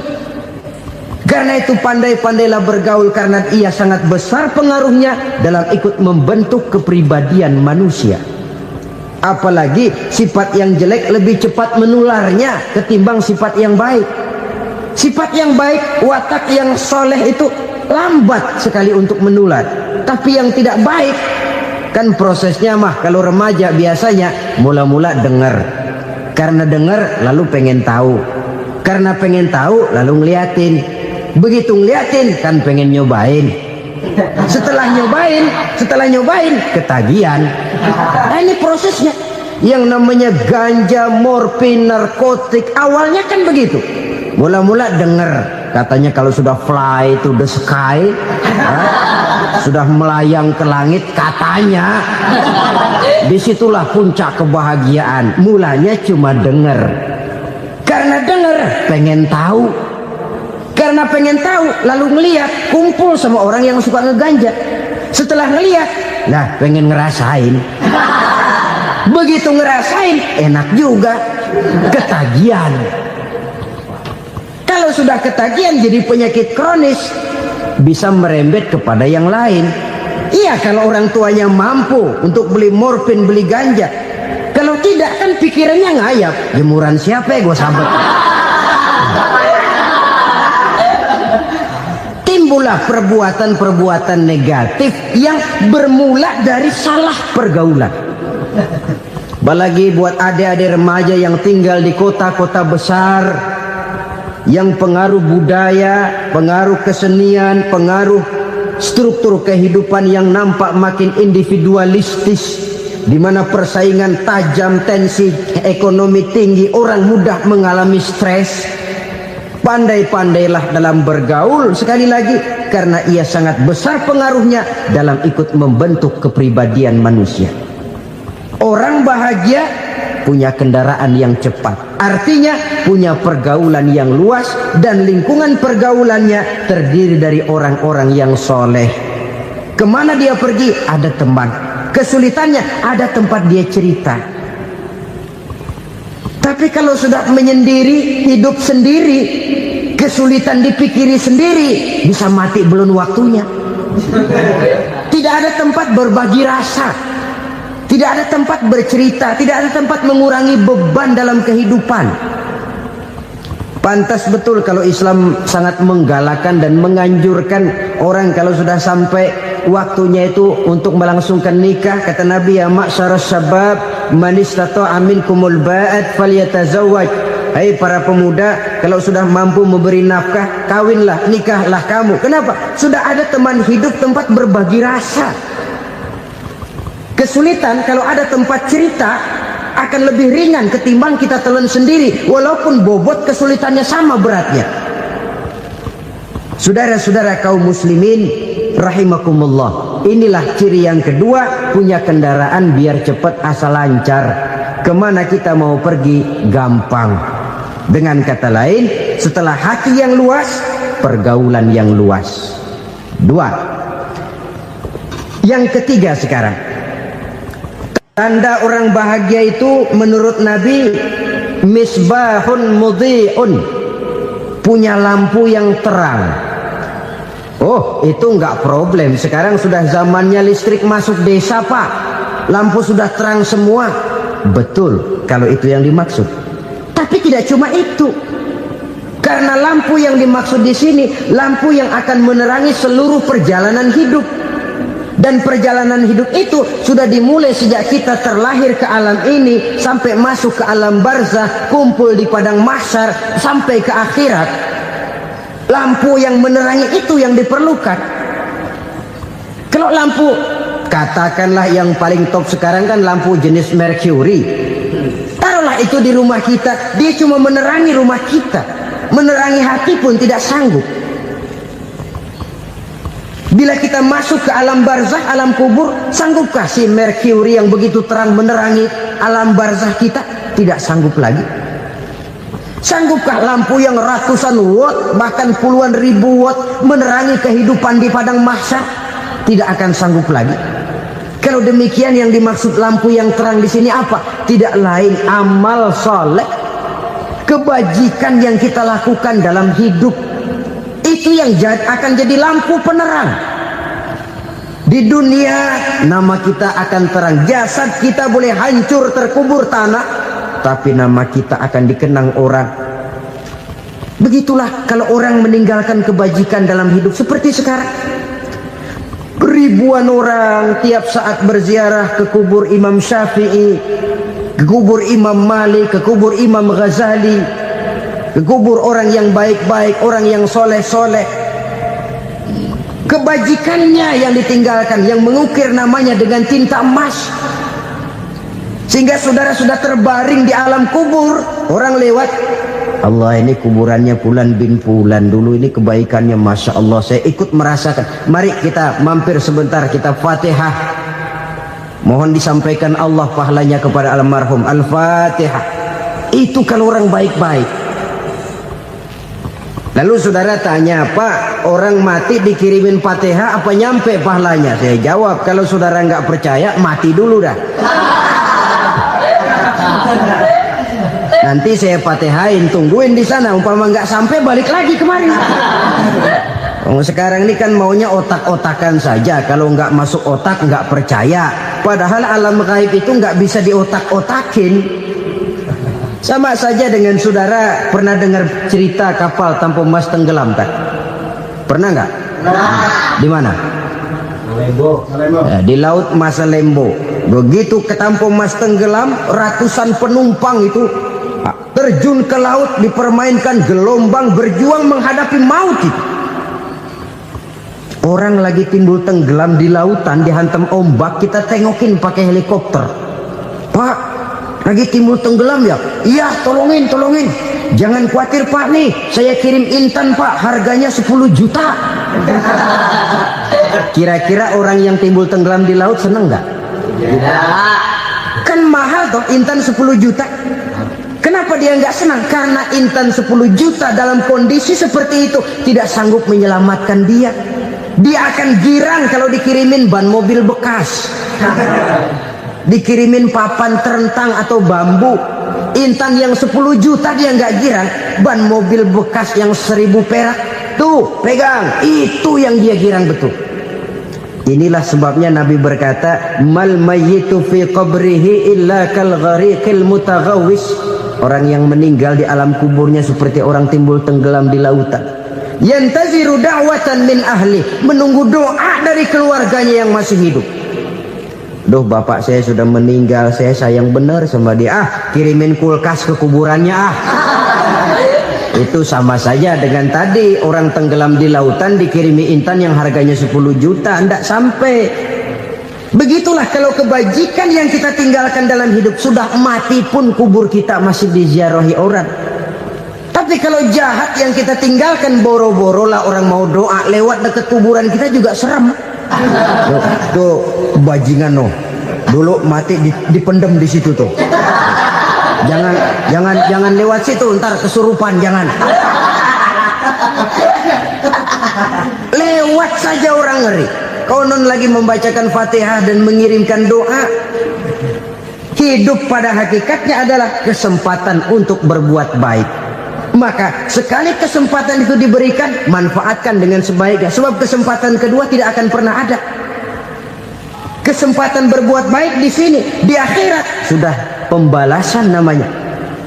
Karena itu pandai-pandailah bergaul, karena ia sangat besar pengaruhnya dalam ikut membentuk kepribadian manusia. Apalagi sifat yang jelek lebih cepat menularnya ketimbang sifat yang baik. Sifat yang baik, watak yang soleh itu lambat sekali untuk menular. Tapi yang tidak baik, kan prosesnya mah kalau remaja biasanya mula-mula dengar. Karena dengar lalu pengen tahu. Karena pengen tahu lalu ngeliatin. Begitu ngeliatin kan pengen nyobain. Setelah nyobain ketagihan. Nah, ini prosesnya. Yang namanya ganja, morfin, narkotik, awalnya kan begitu. Mula-mula dengar, katanya kalau sudah fly to the sky, sudah melayang ke langit, katanya disitulah puncak kebahagiaan. Mulanya cuma dengar. Karena dengar pengen tahu. Karena pengen tahu lalu ngeliat, kumpul sama orang yang suka ngeganja. Setelah ngeliat, nah pengen ngerasain. Begitu ngerasain enak juga, ketagihan. Kalau sudah ketagihan jadi penyakit kronis, bisa merembet kepada yang lain. Iya, kalau orang tuanya mampu untuk beli morfin, beli ganja. Kalau tidak kan pikirannya ngayap, jemuran siapa ya gue sabet. Timbullah perbuatan-perbuatan negatif yang bermula dari salah pergaulan. Apalagi buat adik-adik remaja yang tinggal di kota-kota besar, yang pengaruh budaya, pengaruh kesenian, pengaruh struktur kehidupan yang nampak makin individualistis, di mana persaingan tajam, tensi ekonomi tinggi, orang mudah mengalami stres. Pandai-pandailah dalam bergaul, sekali lagi, karena ia sangat besar pengaruhnya dalam ikut membentuk kepribadian manusia. Orang bahagia punya kendaraan yang cepat, artinya punya pergaulan yang luas, dan lingkungan pergaulannya terdiri dari orang-orang yang soleh. Kemana dia pergi, ada teman. Kesulitannya, ada tempat dia cerita. Tapi kalau sudah menyendiri, hidup sendiri, kesulitan dipikiri sendiri, bisa mati belum waktunya. Tidak ada tempat berbagi rasa, tidak ada tempat bercerita, tidak ada tempat mengurangi beban dalam kehidupan. Pantas betul kalau Islam sangat menggalakkan dan menganjurkan orang kalau sudah sampai waktunya itu untuk melangsungkan nikah. Kata Nabi, ya ma'syaras syabab man istata'a minkumul ba'at falyatazawwaj. Hai para pemuda, kalau sudah mampu memberi nafkah, kawinlah, nikahlah kamu. Kenapa? Sudah ada teman hidup, tempat berbagi rasa. Kesulitan kalau ada tempat cerita akan lebih ringan ketimbang kita telan sendiri, walaupun bobot kesulitannya sama beratnya. Saudara-saudara kaum muslimin rahimakumullah, inilah ciri yang kedua, punya kendaraan biar cepat asal lancar. Kemana kita mau pergi gampang. Dengan kata lain, setelah hati yang luas, pergaulan yang luas. Dua. Yang ketiga sekarang, tanda orang bahagia itu menurut Nabi, misbahun mudhi'un, punya lampu yang terang. Oh, itu enggak problem. Sekarang sudah zamannya listrik masuk desa, Pak. Lampu sudah terang semua. Betul, kalau itu yang dimaksud. Tapi tidak cuma itu. Karena lampu yang dimaksud di sini, lampu yang akan menerangi seluruh perjalanan hidup. Dan perjalanan hidup itu sudah dimulai sejak kita terlahir ke alam ini, sampai masuk ke alam barzah, kumpul di padang mahsyar, sampai ke akhirat. Lampu yang menerangi itu yang diperlukan. Kalau lampu, katakanlah yang paling top sekarang kan lampu jenis Mercury. Taruhlah itu di rumah kita, dia cuma menerangi rumah kita, menerangi hati pun tidak sanggup. Bila kita masuk ke alam barzah, alam kubur, sanggupkah si Mercury yang begitu terang menerangi alam barzah kita? Tidak sanggup lagi. Sanggupkah lampu yang ratusan watt, bahkan puluhan ribu watt menerangi kehidupan di padang mahsyar? Tidak akan sanggup lagi. Kalau demikian, yang dimaksud lampu yang terang di sini apa? Tidak lain amal soleh, kebajikan yang kita lakukan dalam hidup. Itu yang akan jadi lampu penerang. Di dunia nama kita akan terang. Jasad kita boleh hancur terkubur tanah, tapi nama kita akan dikenang orang. Begitulah kalau orang meninggalkan kebajikan dalam hidup seperti sekarang. Ribuan orang tiap saat berziarah ke kubur Imam Syafi'i, ke kubur Imam Malik, ke kubur Imam Ghazali, ke kubur orang yang baik-baik, orang yang soleh-soleh. Kebajikannya yang ditinggalkan, yang mengukir namanya dengan tinta emas. Sehingga saudara sudah terbaring di alam kubur, orang lewat, Allah, ini kuburannya Fulan bin Fulan, dulu ini kebaikannya Masya Allah, saya ikut merasakan. Mari kita mampir sebentar, kita Fatihah. Mohon disampaikan Allah pahalanya kepada almarhum. Al-Fatihah. Itu kalau orang baik-baik. Lalu saudara tanya, Pak, orang mati dikirimin Fatihah apa nyampe pahalanya? Saya jawab, kalau saudara nggak percaya, mati dulu dah. Nanti saya Fatihain, tungguin di sana. Umpama nggak sampai, balik lagi kemari. Sekarang ini kan maunya otak-otakan saja. Kalau nggak masuk otak, nggak percaya. Padahal alam gaib itu nggak bisa diotak-otakin. Sama saja dengan saudara pernah dengar cerita kapal Tampo Mas tenggelam tak? Pernah nggak? Di mana? Masalembo. Di laut Masalembo. Begitu ke Tampo Mas tenggelam, ratusan penumpang itu terjun ke laut, dipermainkan gelombang, berjuang menghadapi maut itu. Orang lagi timbul tenggelam di lautan, dihantam ombak, kita tengokin pakai helikopter. Pak, lagi timbul tenggelam ya? Iya, tolongin. Jangan khawatir Pak, nih saya kirim intan Pak, harganya 10 juta. Kira-kira orang yang timbul tenggelam di laut seneng nggak? Tidak. Kan mahal toh intan 10 juta. Kenapa dia nggak senang? Karena intan 10 juta dalam kondisi seperti itu tidak sanggup menyelamatkan dia. Dia akan girang kalau dikirimin ban mobil bekas, dikirimin papan terentang atau bambu. Intan yang 10 juta dia nggak girang, ban mobil bekas yang 1000 perak tuh pegang, itu yang dia girang betul. Inilah sebabnya Nabi berkata, mal mayyitu fi qabrihi illa kal ghariqil mutaghawwis. Orang yang meninggal di alam kuburnya seperti orang timbul tenggelam di lautan. Yantaziru da'watan min ahli, menunggu doa dari keluarganya yang masih hidup. Duh, bapak saya sudah meninggal, saya sayang benar sama dia. Kirimin kulkas ke kuburannya Itu sama saja dengan tadi orang tenggelam di lautan dikirimi intan yang harganya 10 juta, tidak sampai. Begitulah kalau kebajikan yang kita tinggalkan dalam hidup, sudah mati pun kubur kita masih diziarahi orang. Tapi kalau jahat yang kita tinggalkan, boro-boro lah orang mau doa lewat dekat kuburan kita juga serem. Tuh bajingan dulu mati dipendem di situ tuh. Jangan lewat situ, ntar kesurupan, jangan. Lewat saja orang ngeri. Konon lagi membacakan Fatihah dan mengirimkan doa. Hidup pada hakikatnya adalah kesempatan untuk berbuat baik. Maka sekali kesempatan itu diberikan, manfaatkan dengan sebaiknya. Sebab kesempatan kedua tidak akan pernah ada. Kesempatan berbuat baik di sini, di akhirat sudah pembalasan namanya.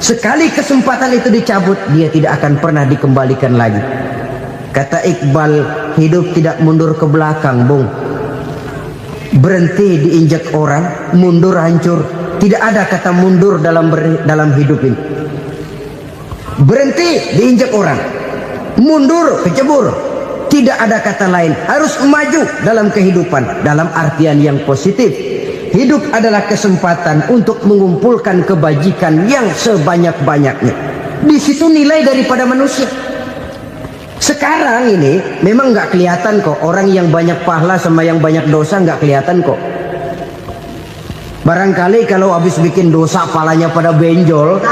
Sekali kesempatan itu dicabut, dia tidak akan pernah dikembalikan lagi. Kata Iqbal, hidup tidak mundur ke belakang, Bung. Berhenti diinjak orang, mundur hancur. Tidak ada kata mundur dalam hidup ini. Berhenti diinjak orang, mundur kecebur. Tidak ada kata lain, harus maju dalam kehidupan dalam artian yang positif. Hidup adalah kesempatan untuk mengumpulkan kebajikan yang sebanyak-banyaknya. Di situ nilai daripada manusia. Sekarang ini memang nggak kelihatan kok, orang yang banyak pahala sama yang banyak dosa nggak kelihatan kok. Barangkali kalau habis bikin dosa palanya pada benjol,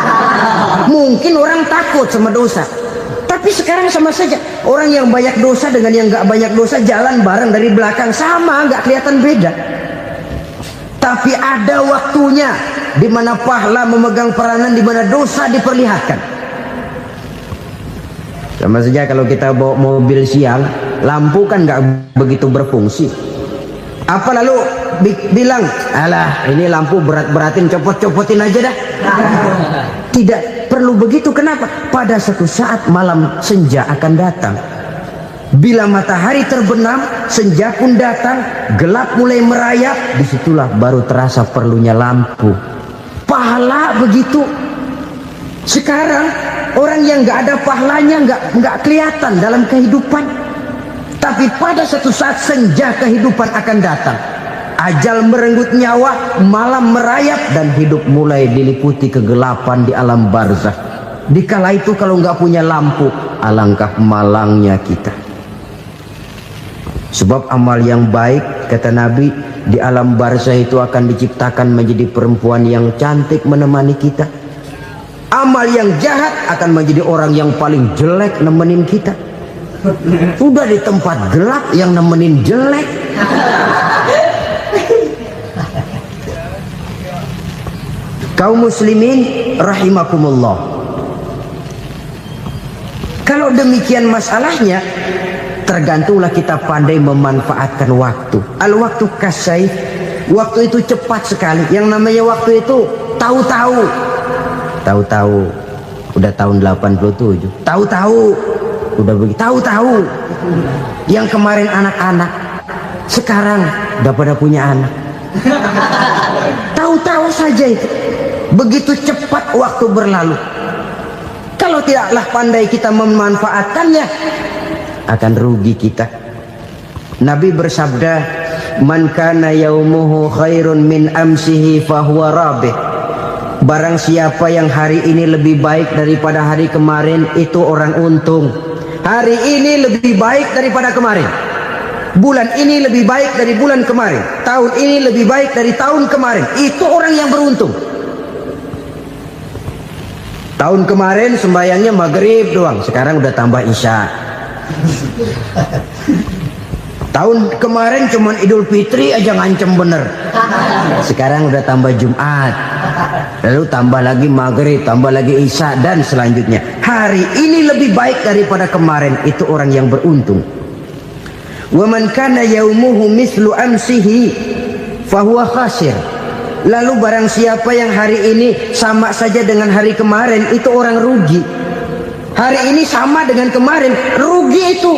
mungkin orang takut sama dosa. Tapi sekarang sama saja, orang yang banyak dosa dengan yang nggak banyak dosa jalan bareng dari belakang, sama, nggak kelihatan beda. Tapi ada waktunya di mana pahala memegang peranan, di mana dosa diperlihatkan. Sama saja kalau kita bawa mobil siang, lampu kan nggak begitu berfungsi. Apa lalu bilang, alah ini lampu berat-beratin, copot-copotin aja dah. Tidak perlu begitu. Kenapa? Pada suatu saat malam senja akan datang. Bila matahari terbenam, senja pun datang, gelap mulai merayap, disitulah baru terasa perlunya lampu. Pahala begitu. Sekarang orang yang nggak ada pahalanya nggak kelihatan dalam kehidupan. Tapi pada suatu saat senja kehidupan akan datang. Ajal merenggut nyawa, malam merayap, dan hidup mulai diliputi kegelapan di alam barzakh. Dikala itu kalau nggak punya lampu, alangkah malangnya kita. Sebab amal yang baik, kata Nabi, di alam barzakh itu akan diciptakan menjadi perempuan yang cantik menemani kita. Amal yang jahat akan menjadi orang yang paling jelek nemenin kita. Udah di tempat gelap yang nemenin jelek. Kaum muslimin rahimakumullah. Kalau demikian masalahnya, tergantunglah kita pandai memanfaatkan waktu. Al-waktu kasayf, waktu itu cepat sekali. Yang namanya waktu itu tahu-tahu. Tahu-tahu udah tahun 87. Tahu-tahu udah begitu. Tahu-tahu yang kemarin anak-anak, sekarang udah pada punya anak. Tahu-tahu saja itu. Begitu cepat waktu berlalu. kalau tidaklah pandai kita memanfaatkannya, akan rugi kita. Nabi bersabda, man kana yaumuhu khairun min amsihi fahuwa rabih. Barang siapa yang hari ini lebih baik daripada hari kemarin, itu orang untung. Hari ini lebih baik daripada kemarin, bulan ini lebih baik dari bulan kemarin, tahun ini lebih baik dari tahun kemarin, itu orang yang beruntung. Tahun kemarin sembayangnya maghrib doang, sekarang udah tambah isya. Tahun kemarin cuman Idul Fitri aja ngancem bener, sekarang udah tambah Jumat, lalu tambah lagi maghrib, tambah lagi isya, dan selanjutnya. Hari ini lebih baik daripada kemarin, itu orang yang beruntung. Wa man kana yaumuhu mislu amsihi fahuwa khasir. Lalu barang siapa yang hari ini sama saja dengan hari kemarin, itu orang rugi. Hari ini sama dengan kemarin, rugi itu.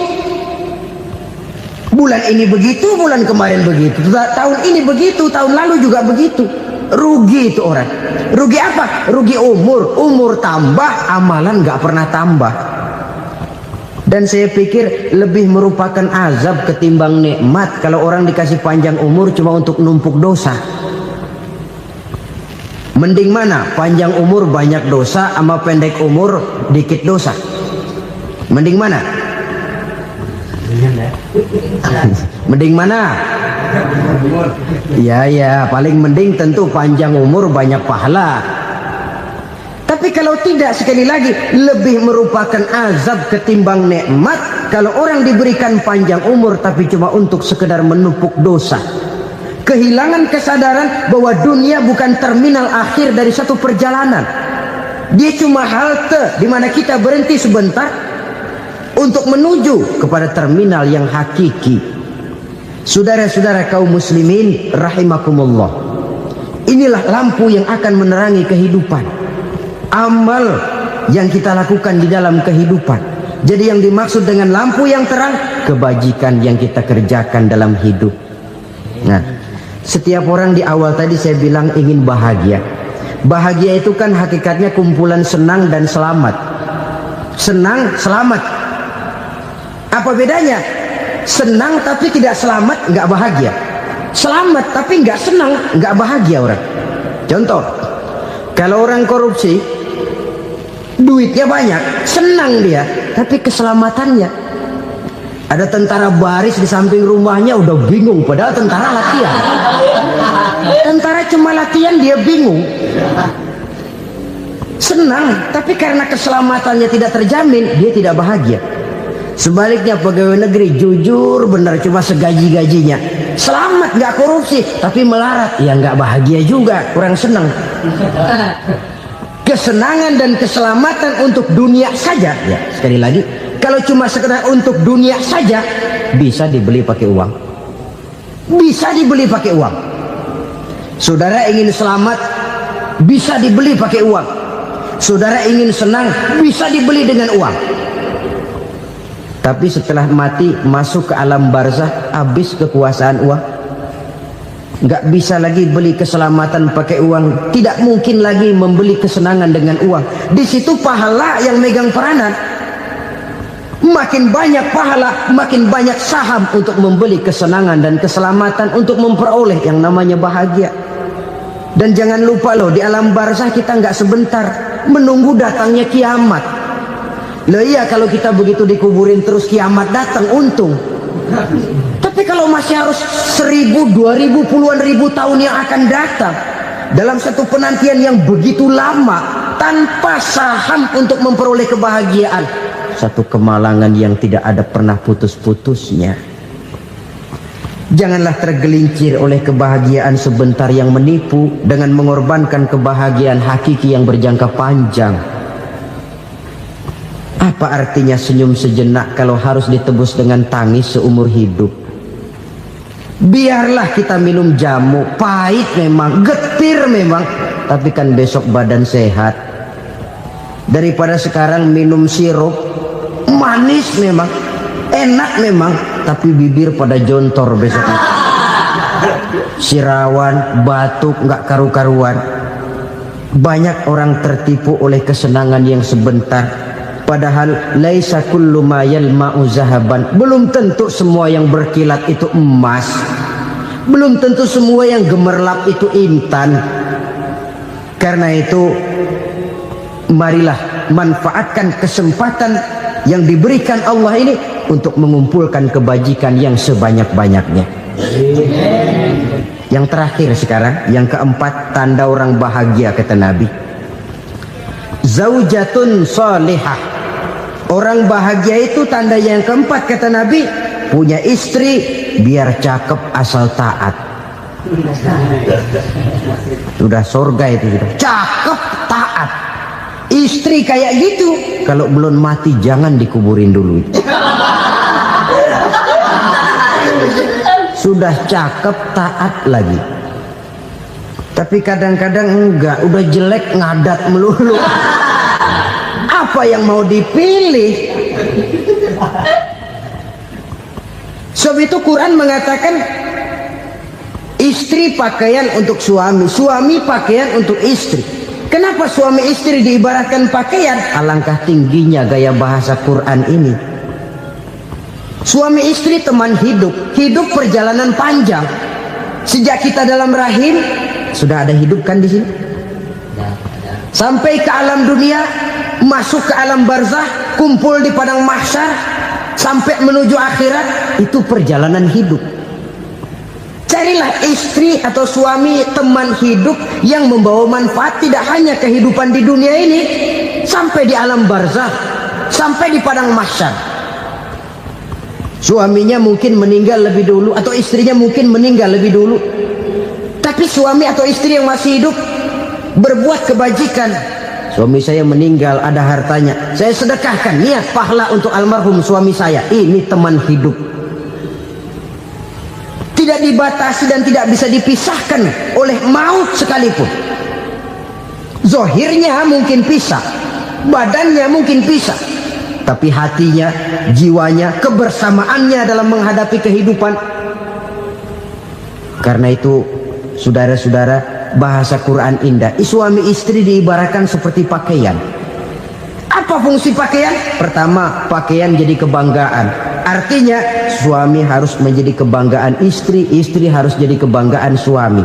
Bulan ini begitu, bulan kemarin begitu, tahun ini begitu, tahun lalu juga begitu. Rugi itu orang. Rugi apa? Rugi umur. Umur tambah, amalan gak pernah tambah. Dan saya pikir lebih merupakan azab ketimbang nikmat kalau orang dikasih panjang umur cuma untuk numpuk dosa. Mending mana? Panjang umur banyak dosa sama pendek umur dikit dosa? Mending mana? Mending mana? Ya, paling mending tentu panjang umur banyak pahala. Tapi kalau tidak, sekali lagi, lebih merupakan azab ketimbang nikmat kalau orang diberikan panjang umur tapi cuma untuk sekedar menumpuk dosa. Kehilangan kesadaran bahwa dunia bukan terminal akhir dari satu perjalanan. Dia cuma halte di mana kita berhenti sebentar untuk menuju kepada terminal yang hakiki. Saudara-saudara kaum muslimin rahimakumullah, inilah lampu yang akan menerangi kehidupan. Amal yang kita lakukan di dalam kehidupan. Jadi yang dimaksud dengan lampu yang terang, kebajikan yang kita kerjakan dalam hidup. Nah, setiap orang di awal tadi saya bilang ingin bahagia. Bahagia itu kan hakikatnya kumpulan senang dan selamat. Senang, selamat. Apa bedanya? Senang tapi tidak selamat, nggak bahagia. Selamat tapi nggak senang, nggak bahagia orang. Contoh, kalau orang korupsi, duitnya banyak, senang dia, tapi keselamatannya. Ada tentara baris di samping rumahnya udah bingung, padahal tentara latihan. Tentara cuma latihan, dia bingung. Senang, tapi karena keselamatannya tidak terjamin, dia tidak bahagia. Sebaliknya pegawai negeri jujur benar, cuma segaji-gajinya, selamat nggak korupsi, tapi melarat, ya nggak bahagia juga, kurang senang. Kesenangan dan keselamatan untuk dunia saja, ya sekali lagi, kalau cuma sekedar untuk dunia saja, bisa dibeli pakai uang. Bisa dibeli pakai uang. Saudara ingin selamat, bisa dibeli pakai uang. Saudara ingin senang, bisa dibeli dengan uang. Tapi setelah mati, masuk ke alam barzah, habis kekuasaan uang. Nggak bisa lagi beli keselamatan pakai uang. Tidak mungkin lagi membeli kesenangan dengan uang. Di situ pahala yang megang peranan. Makin banyak pahala, makin banyak saham untuk membeli kesenangan dan keselamatan, untuk memperoleh yang namanya bahagia. Dan jangan lupa loh, di alam barzah kita nggak sebentar, menunggu datangnya kiamat. Loh iya, kalau kita begitu dikuburin terus kiamat datang, untung. Tapi kalau masih harus 1000, 2000, puluhan ribu tahun yang akan datang, dalam satu penantian yang begitu lama, tanpa saham untuk memperoleh kebahagiaan, satu kemalangan yang tidak ada pernah putus-putusnya. Janganlah tergelincir oleh kebahagiaan sebentar yang menipu dengan mengorbankan kebahagiaan hakiki yang berjangka panjang. Apa artinya senyum sejenak kalau harus ditebus dengan tangis seumur hidup? Biarlah kita minum jamu, pahit memang, getir memang, tapi kan besok badan sehat. Daripada sekarang minum sirup, manis memang, enak memang, tapi bibir pada jontor besok. Sirawan, batuk, nggak karu-karuan. Banyak orang tertipu oleh kesenangan yang sebentar, Padahal laisa kullu ma yalma'u zahaban. Belum tentu semua yang berkilat itu emas. Belum tentu semua yang gemerlap itu intan. Karena itu marilah manfaatkan kesempatan yang diberikan Allah ini untuk mengumpulkan kebajikan yang sebanyak-banyaknya. Yang terakhir sekarang, yang keempat, tanda orang bahagia kata Nabi. Zaujatun salihah. Orang bahagia itu tanda yang keempat kata Nabi, punya istri biar cakep asal taat. Sudah surga itu sudah. Cakep taat. Istri kayak gitu, kalau belum mati jangan dikuburin dulu. Sudah cakep taat lagi. Tapi kadang-kadang enggak, udah jelek ngadat melulu. Apa yang mau dipilih? Sebab itu Quran mengatakan istri pakaian untuk suami, suami pakaian untuk istri. Kenapa suami istri diibaratkan pakaian? Alangkah tingginya gaya bahasa Quran ini. Suami istri teman hidup, hidup perjalanan panjang. Sejak kita dalam rahim sudah ada hidup kan di sini. Sampai ke alam dunia, masuk ke alam barzah, kumpul di padang mahsyar, sampai menuju akhirat, itu perjalanan hidup. Carilah istri atau suami teman hidup yang membawa manfaat tidak hanya kehidupan di dunia ini, sampai di alam barzah, sampai di padang mahsyar. Suaminya mungkin meninggal lebih dulu atau istrinya mungkin meninggal lebih dulu, tapi suami atau istri yang masih hidup berbuat kebajikan. Suami saya meninggal, ada hartanya, saya sedekahkan, niat pahala untuk almarhum suami saya. Ini teman hidup, tidak dibatasi dan tidak bisa dipisahkan oleh maut sekalipun. Zohirnya mungkin pisah, badannya mungkin pisah, tapi hatinya, jiwanya, kebersamaannya dalam menghadapi kehidupan. Karena itu saudara-saudara, bahasa Quran indah. Suami istri diibaratkan seperti pakaian. Apa fungsi pakaian? Pertama, pakaian jadi kebanggaan. Artinya suami harus menjadi kebanggaan istri, istri harus jadi kebanggaan suami.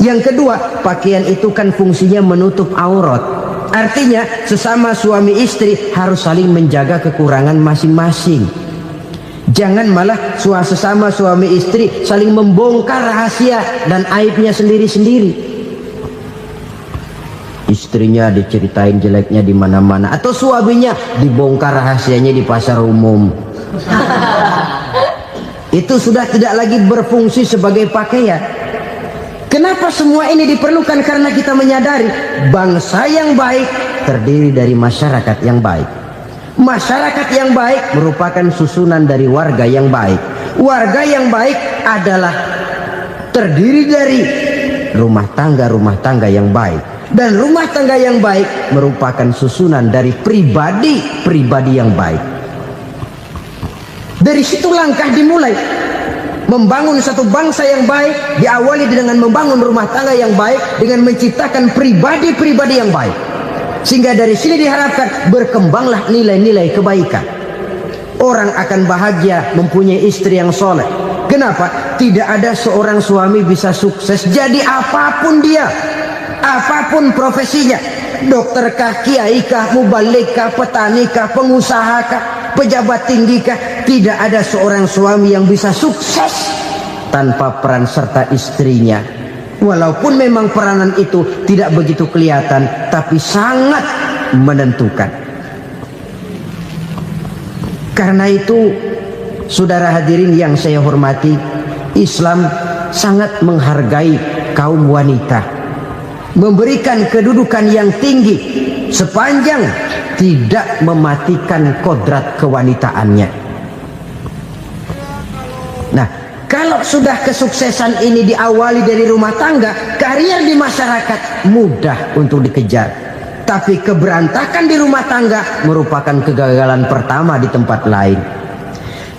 Yang kedua, pakaian itu kan fungsinya menutup aurat. Artinya sesama suami istri harus saling menjaga kekurangan masing-masing. Jangan malah sesama suami istri saling membongkar rahasia dan aibnya sendiri-sendiri. Istrinya diceritain jeleknya di mana-mana, atau suaminya dibongkar rahasianya di pasar umum. Itu sudah tidak lagi berfungsi sebagai pakaian. Kenapa semua ini diperlukan? Karena kita menyadari bangsa yang baik terdiri dari masyarakat yang baik. Masyarakat yang baik merupakan susunan dari warga yang baik. Warga yang baik adalah terdiri dari rumah tangga yang baik. Dan rumah tangga yang baik merupakan susunan dari pribadi yang baik. Dari situ langkah dimulai. Membangun satu bangsa yang baik diawali dengan membangun rumah tangga yang baik, dengan menciptakan pribadi-pribadi yang baik. Sehingga dari sini diharapkan berkembanglah nilai-nilai kebaikan. Orang akan bahagia mempunyai istri yang soleh. Kenapa? Tidak ada seorang suami bisa sukses jadi apapun dia, apapun profesinya. Dokter kah, kiai kah, mubalik kah, petani kah, pengusaha kah, pejabat tinggi kah. Tidak ada seorang suami yang bisa sukses tanpa peran serta istrinya. Walaupun memang peranan itu tidak begitu kelihatan, tapi sangat menentukan. Karena itu, saudara hadirin yang saya hormati, Islam sangat menghargai kaum wanita, memberikan kedudukan yang tinggi sepanjang tidak mematikan kodrat kewanitaannya. Nah, kalau sudah kesuksesan ini diawali dari rumah tangga, karier di masyarakat mudah untuk dikejar. Tapi keberantakan di rumah tangga merupakan kegagalan pertama di tempat lain.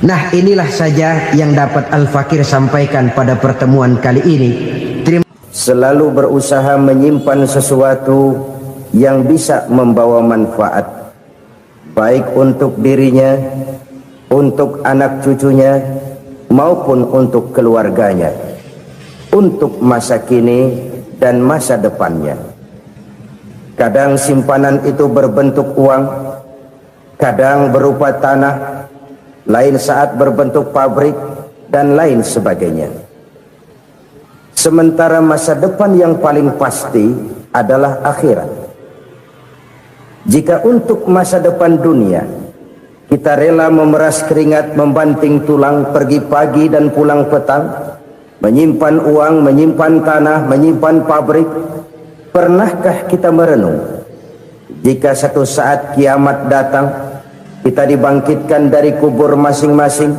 Nah, inilah saja yang dapat Al-Fakir sampaikan pada pertemuan kali ini. Selalu berusaha menyimpan sesuatu yang bisa membawa manfaat. baik untuk dirinya, untuk anak cucunya, maupun untuk keluarganya, untuk masa kini dan masa depannya. Kadang simpanan itu berbentuk uang, kadang berupa tanah, lain saat berbentuk pabrik, dan lain sebagainya. Sementara masa depan yang paling pasti adalah akhirat. Jika untuk masa depan dunia kita rela memeras keringat, membanting tulang, pergi pagi dan pulang petang, menyimpan uang, menyimpan tanah, menyimpan pabrik, pernahkah kita merenung jika satu saat kiamat datang, kita dibangkitkan dari kubur masing-masing,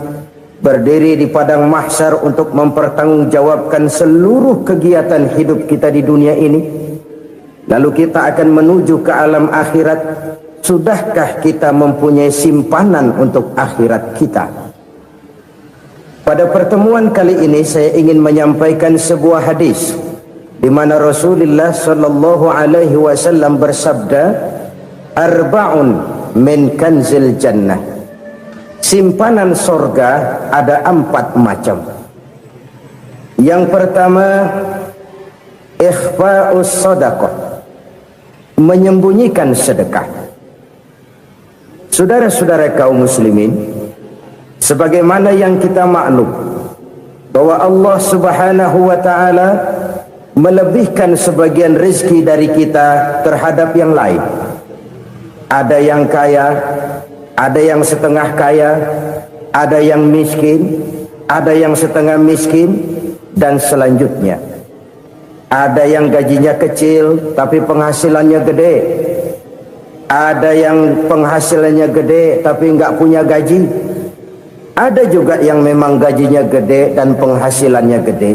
berdiri di padang mahsyar untuk mempertanggungjawabkan seluruh kegiatan hidup kita di dunia ini, lalu kita akan menuju ke alam akhirat. Sudahkah kita mempunyai simpanan untuk akhirat kita? Pada pertemuan kali ini saya ingin menyampaikan sebuah hadis di mana Rasulullah sallallahu alaihi wasallam bersabda, arba'un min kanzil jannah. Simpanan sorga ada 4 macam. Yang pertama, ikhfa'us sadaqah, menyembunyikan sedekah. Saudara-saudara kaum muslimin, sebagaimana yang kita maklum bahwa Allah Subhanahu wa taala melebihkan sebagian rezeki dari kita terhadap yang lain. Ada yang kaya, ada yang setengah kaya, ada yang miskin, ada yang setengah miskin, dan selanjutnya. Ada yang gajinya kecil tapi penghasilannya gede. Ada yang penghasilannya gede tapi nggak punya gaji. Ada juga yang memang gajinya gede dan penghasilannya gede.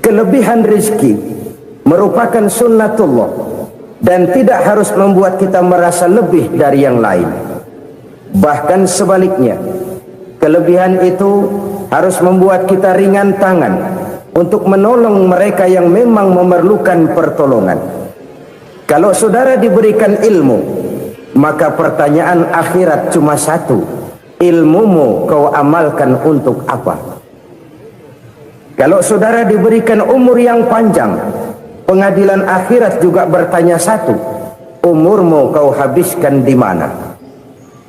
Kelebihan rezeki merupakan sunnatullah dan tidak harus membuat kita merasa lebih dari yang lain. Bahkan sebaliknya, kelebihan itu harus membuat kita ringan tangan untuk menolong mereka yang memang memerlukan pertolongan. Kalau saudara diberikan ilmu, maka pertanyaan akhirat cuma satu: ilmumu kau amalkan untuk apa? Kalau saudara diberikan umur yang panjang, pengadilan akhirat juga bertanya satu: umurmu kau habiskan di mana?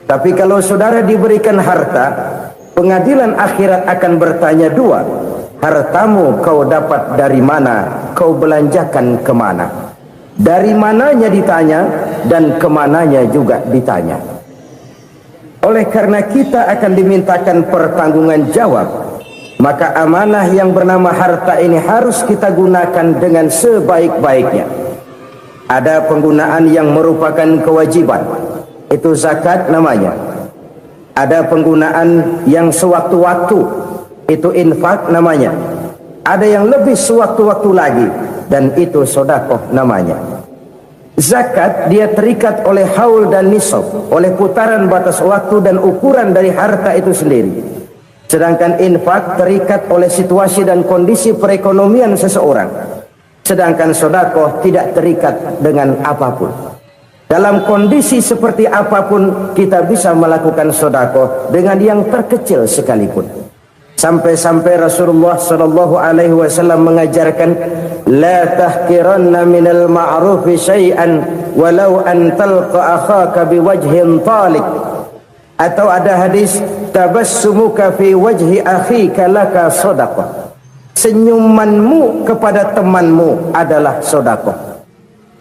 Tapi kalau saudara diberikan harta, pengadilan akhirat akan bertanya 2: hartamu kau dapat dari mana? Kau belanjakan kemana? Dari mananya ditanya dan kemananya juga ditanya. Oleh karena kita akan dimintakan pertanggungan jawab, maka amanah yang bernama harta ini harus kita gunakan dengan sebaik-baiknya. Ada penggunaan yang merupakan kewajiban, itu zakat namanya. Ada penggunaan yang sewaktu-waktu, itu infak namanya. Ada yang lebih sewaktu-waktu lagi, dan itu sedekah namanya. Zakat dia terikat oleh haul dan nisab, oleh putaran batas waktu dan ukuran dari harta itu sendiri. Sedangkan infak terikat oleh situasi dan kondisi perekonomian seseorang. Sedangkan sedekah tidak terikat dengan apapun. Dalam kondisi seperti apapun kita bisa melakukan sedekah dengan yang terkecil sekalipun. Sampai-sampai Rasulullah sallallahu alaihi wasallam mengajarkan, la tahqiranna minal ma'rufi syai'an walau an talqa akhaka biwajhin talik. Atau ada hadis, tabassumuka fi wajhi akhika laka shadaqah. Senyumanmu kepada temanmu adalah sedekah.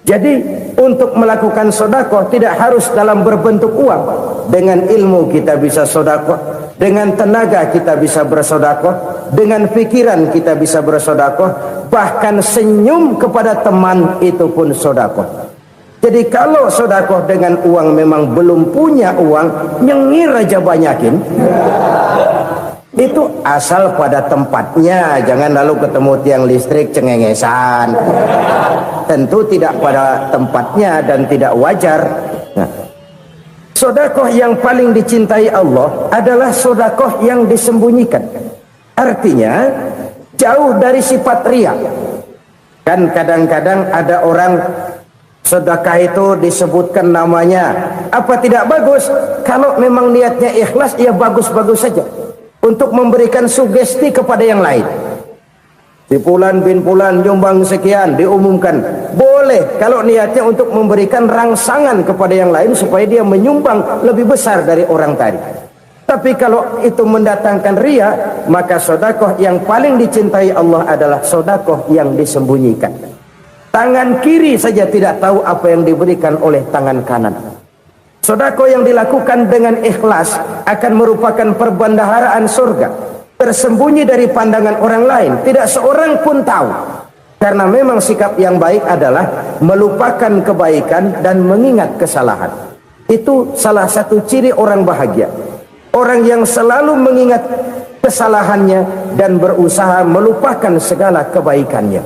Jadi untuk melakukan sedekah tidak harus dalam berbentuk uang. Dengan ilmu kita bisa sedekah, dengan tenaga kita bisa bersedekah, dengan pikiran kita bisa bersedekah, bahkan senyum kepada teman itu pun sedekah. Jadi kalau sedekah dengan uang memang belum punya uang, nyengir aja banyakin. Itu asal pada tempatnya, jangan lalu ketemu tiang listrik cengengesan. Tentu tidak pada tempatnya dan tidak wajar. Nah, sedekah yang paling dicintai Allah adalah sedekah yang disembunyikan. Artinya jauh dari sifat riya. Kan kadang-kadang ada orang Sedekah itu disebutkan namanya. Apa tidak bagus? Kalau memang niatnya ikhlas, ya bagus-bagus saja. Untuk memberikan sugesti kepada yang lain. Si Fulan bin Fulan nyumbang sekian, diumumkan. Boleh kalau niatnya untuk memberikan rangsangan kepada yang lain supaya dia menyumbang lebih besar dari orang tadi. Tapi kalau itu mendatangkan riya, maka sedekah yang paling dicintai Allah adalah sedekah yang disembunyikan. Tangan kiri saja tidak tahu apa yang diberikan oleh tangan kanan. Sedekah yang dilakukan dengan ikhlas akan merupakan perbendaharaan surga, tersembunyi dari pandangan orang lain, tidak seorang pun tahu. Karena memang sikap yang baik adalah melupakan kebaikan dan mengingat kesalahan. Itu salah satu ciri orang bahagia. Orang yang selalu mengingat kesalahannya dan berusaha melupakan segala kebaikannya.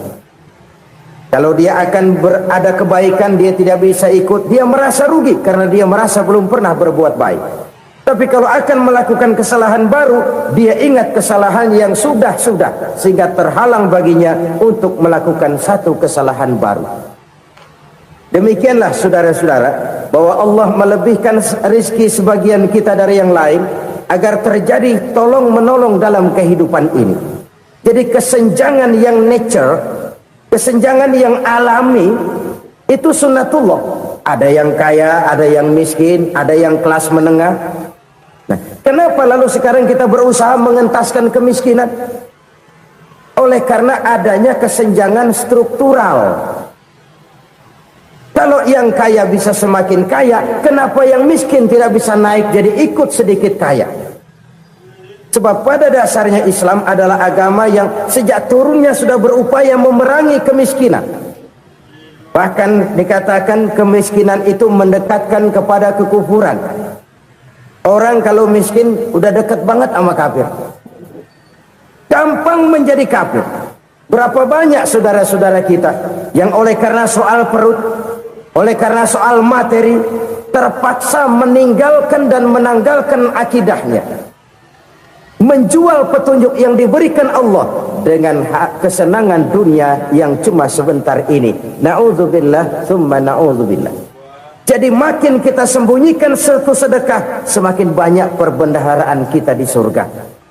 Kalau dia akan ada kebaikan, dia tidak bisa ikut, dia merasa rugi karena dia merasa belum pernah berbuat baik. Tapi kalau akan melakukan kesalahan baru, dia ingat kesalahan yang sudah-sudah, sehingga terhalang baginya untuk melakukan satu kesalahan baru. Demikianlah saudara-saudara, bahwa Allah melebihkan rizki sebagian kita dari yang lain, agar terjadi tolong-menolong dalam kehidupan ini. Jadi kesenjangan yang nature, kesenjangan yang alami, itu sunnatullah. Ada yang kaya, ada yang miskin, ada yang kelas menengah. Nah, kenapa lalu sekarang kita berusaha mengentaskan kemiskinan? Oleh karena adanya kesenjangan struktural. Kalau yang kaya bisa semakin kaya, kenapa yang miskin tidak bisa naik jadi ikut sedikit kaya? Sebab pada dasarnya Islam adalah agama yang sejak turunnya sudah berupaya memerangi kemiskinan. Bahkan dikatakan kemiskinan itu mendekatkan kepada kekufuran. Orang kalau miskin udah dekat banget sama kafir. Gampang menjadi kafir. Berapa banyak saudara-saudara kita yang oleh karena soal perut, oleh karena soal materi, terpaksa meninggalkan dan menanggalkan akidahnya, menjual petunjuk yang diberikan Allah dengan hak kesenangan dunia yang cuma sebentar ini. Na'udzubillah thumma na'udzubillah. Jadi makin kita sembunyikan satu sedekah, semakin banyak perbendaharaan kita di surga.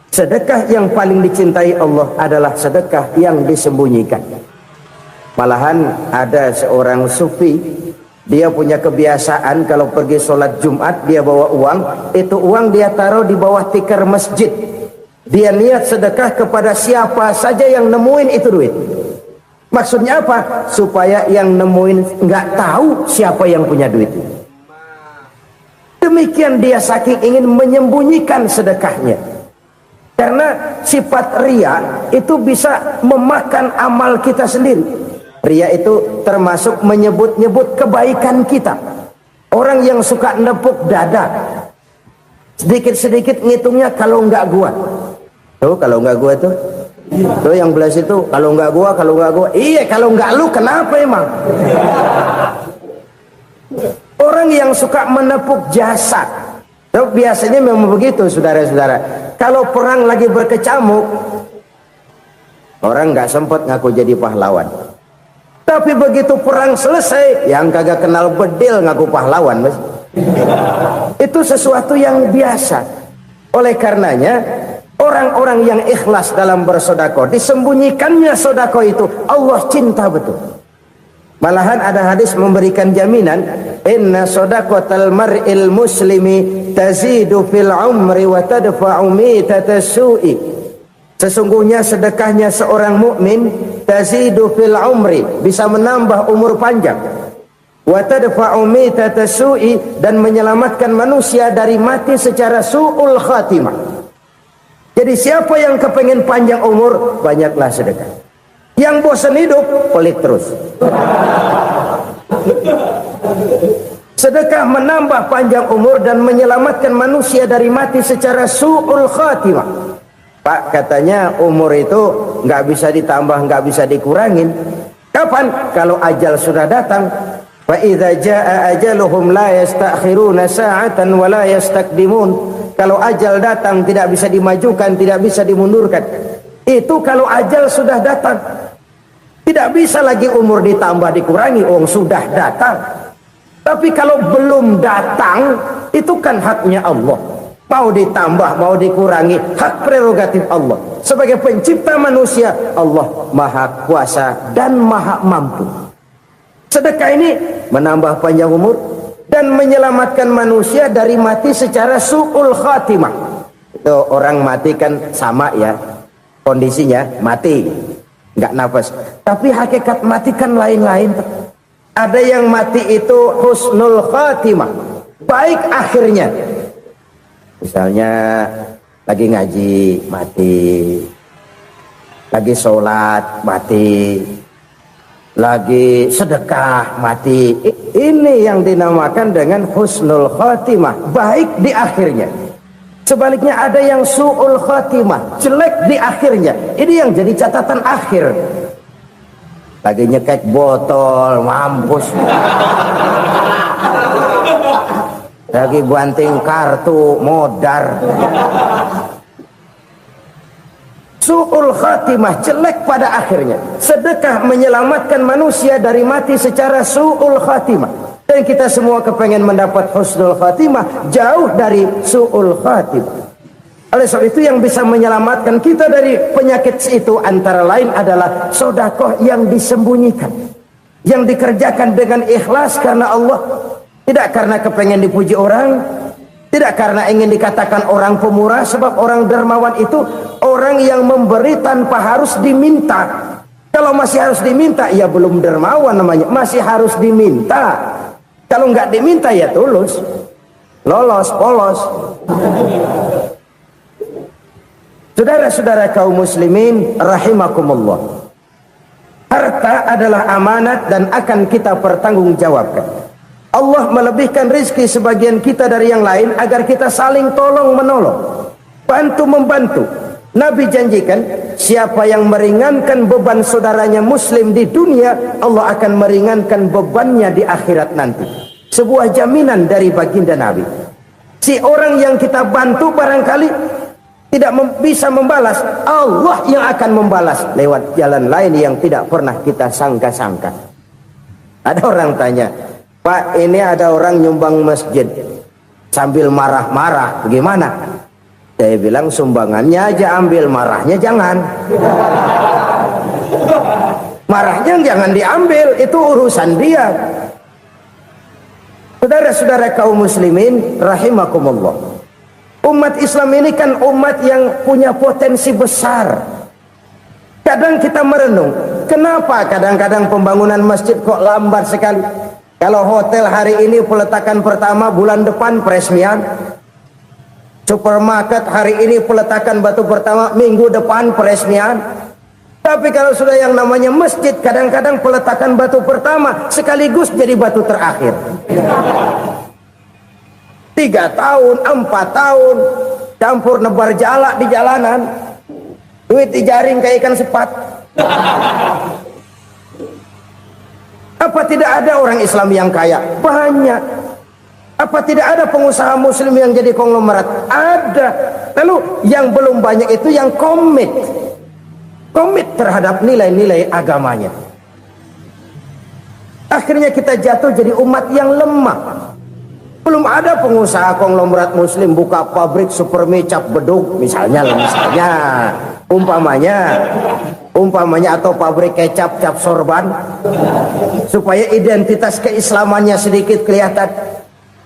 Sedekah yang paling dicintai Allah adalah sedekah yang disembunyikan. Malahan ada seorang sufi, dia punya kebiasaan kalau pergi sholat Jumat dia bawa uang, itu uang dia taruh di bawah tikar masjid. Dia niat sedekah kepada siapa saja yang nemuin itu duit. Maksudnya apa? Supaya yang nemuin nggak tahu siapa yang punya duit. Demikian dia saking ingin menyembunyikan sedekahnya. Karena sifat riya itu bisa memakan amal kita sendiri. Riya itu termasuk menyebut-nyebut kebaikan kita. Orang yang suka nepuk dada, sedikit-sedikit ngitungnya kalau nggak gua. Tuh kalau nggak gua tuh yang belas itu kalau nggak gua. Iya kalau nggak lu kenapa emang? Orang yang suka menepuk jasad, tuh biasanya memang begitu saudara-saudara. Kalau perang lagi berkecamuk, orang nggak sempat ngaku jadi pahlawan. Tapi begitu perang selesai, yang kagak kenal bedil ngaku pahlawan, mas. Itu sesuatu yang biasa. Oleh karenanya, orang-orang yang ikhlas dalam bersedekah, disembunyikannya sedekah itu, Allah cinta betul. Malahan ada hadis memberikan jaminan, inna sedaqatal mar'il muslimi tazidu fil umri wa tadfa'u mitatas su'i. Sesungguhnya sedekahnya seorang mukmin tazidu fil umri, bisa menambah umur panjang, wa tadfa'u mitatas su'i, dan menyelamatkan manusia dari mati secara su'ul khatimah. Jadi siapa yang kepengen panjang umur, banyaklah sedekah. Yang bosan hidup, pelit terus. Sedekah menambah panjang umur dan menyelamatkan manusia dari mati secara su'ul khatimah. Pak, katanya umur itu nggak bisa ditambah, nggak bisa dikurangin. Kapan? Kalau ajal sudah datang. Fa idza jaa ajaluhum la yastakhiruna sa'atan wa la yastakdimun. Kalau ajal datang tidak bisa dimajukan, tidak bisa dimundurkan. Itu kalau ajal sudah datang. Tidak bisa lagi umur ditambah dikurangi, sudah datang. Tapi kalau belum datang, itu kan haknya Allah. Mau ditambah, mau dikurangi, hak prerogatif Allah. Sebagai pencipta manusia, Allah maha kuasa dan maha mampu. Sedekah ini menambah panjang umur dan menyelamatkan manusia dari mati secara su'ul khatimah. Itu orang mati kan sama ya, kondisinya mati, nggak nafas. Tapi hakikat mati kan lain-lain. Ada yang mati itu husnul khatimah, baik akhirnya. Misalnya lagi ngaji mati, lagi sholat mati, lagi sedekah mati. Ini yang dinamakan dengan husnul khatimah, baik di akhirnya. Sebaliknya ada yang su'ul khatimah, jelek di akhirnya. Ini yang jadi catatan akhir. Lagi nyekek botol, mampus. Lagi banting kartu, modar. Su'ul khatimah, jelek pada akhirnya. Sedekah menyelamatkan manusia dari mati secara su'ul khatimah. Dan kita semua kepengen mendapat husnul khatimah, jauh dari su'ul khatimah. Oleh sebab itu yang bisa menyelamatkan kita dari penyakit itu antara lain adalah sedekah yang disembunyikan, yang dikerjakan dengan ikhlas karena Allah, tidak karena kepengen dipuji orang, tidak karena ingin dikatakan orang pemurah. Sebab orang dermawan itu orang yang memberi tanpa harus diminta. Kalau masih harus diminta, ya belum dermawan namanya, masih harus diminta. Kalau nggak diminta ya tulus, lolos, polos. Saudara-saudara kaum muslimin rahimakumullah, harta adalah amanat dan akan kita pertanggungjawabkan. Allah melebihkan rizki sebagian kita dari yang lain agar kita saling tolong menolong, bantu membantu. Nabi janjikan siapa yang meringankan beban saudaranya muslim di dunia, Allah akan meringankan bebannya di akhirat nanti. Sebuah jaminan dari baginda Nabi. Si orang yang kita bantu barangkali tidak bisa membalas, Allah yang akan membalas lewat jalan lain yang tidak pernah kita sangka-sangka. Ada orang tanya, Pak, ini ada orang nyumbang masjid sambil marah-marah, bagaimana? Saya bilang sumbangannya aja ambil, marahnya jangan. Marahnya jangan diambil, itu urusan dia. Saudara-saudara kaum muslimin rahimakumullah, umat Islam ini kan umat yang punya potensi besar. Kadang kita merenung, kenapa kadang-kadang pembangunan masjid kok lambat sekali? Kalau hotel hari ini peletakan pertama, bulan depan peresmian. Supermarket hari ini peletakan batu pertama, minggu depan peresmian. Tapi kalau sudah yang namanya masjid, kadang-kadang peletakan batu pertama sekaligus jadi batu terakhir. 3 tahun, 4 tahun, campur nebar jalak di jalanan, duit dijaring kayak ikan sepat. Apa tidak ada orang Islam yang kaya? Banyak. Apa tidak ada pengusaha muslim yang jadi konglomerat? Ada. Lalu yang belum banyak itu yang komit terhadap nilai-nilai agamanya. Akhirnya kita jatuh jadi umat yang lemah. Belum ada pengusaha konglomerat muslim buka pabrik super mie cap beduk misalnya umpamanya atau pabrik kecap cap sorban supaya identitas keislamannya sedikit kelihatan.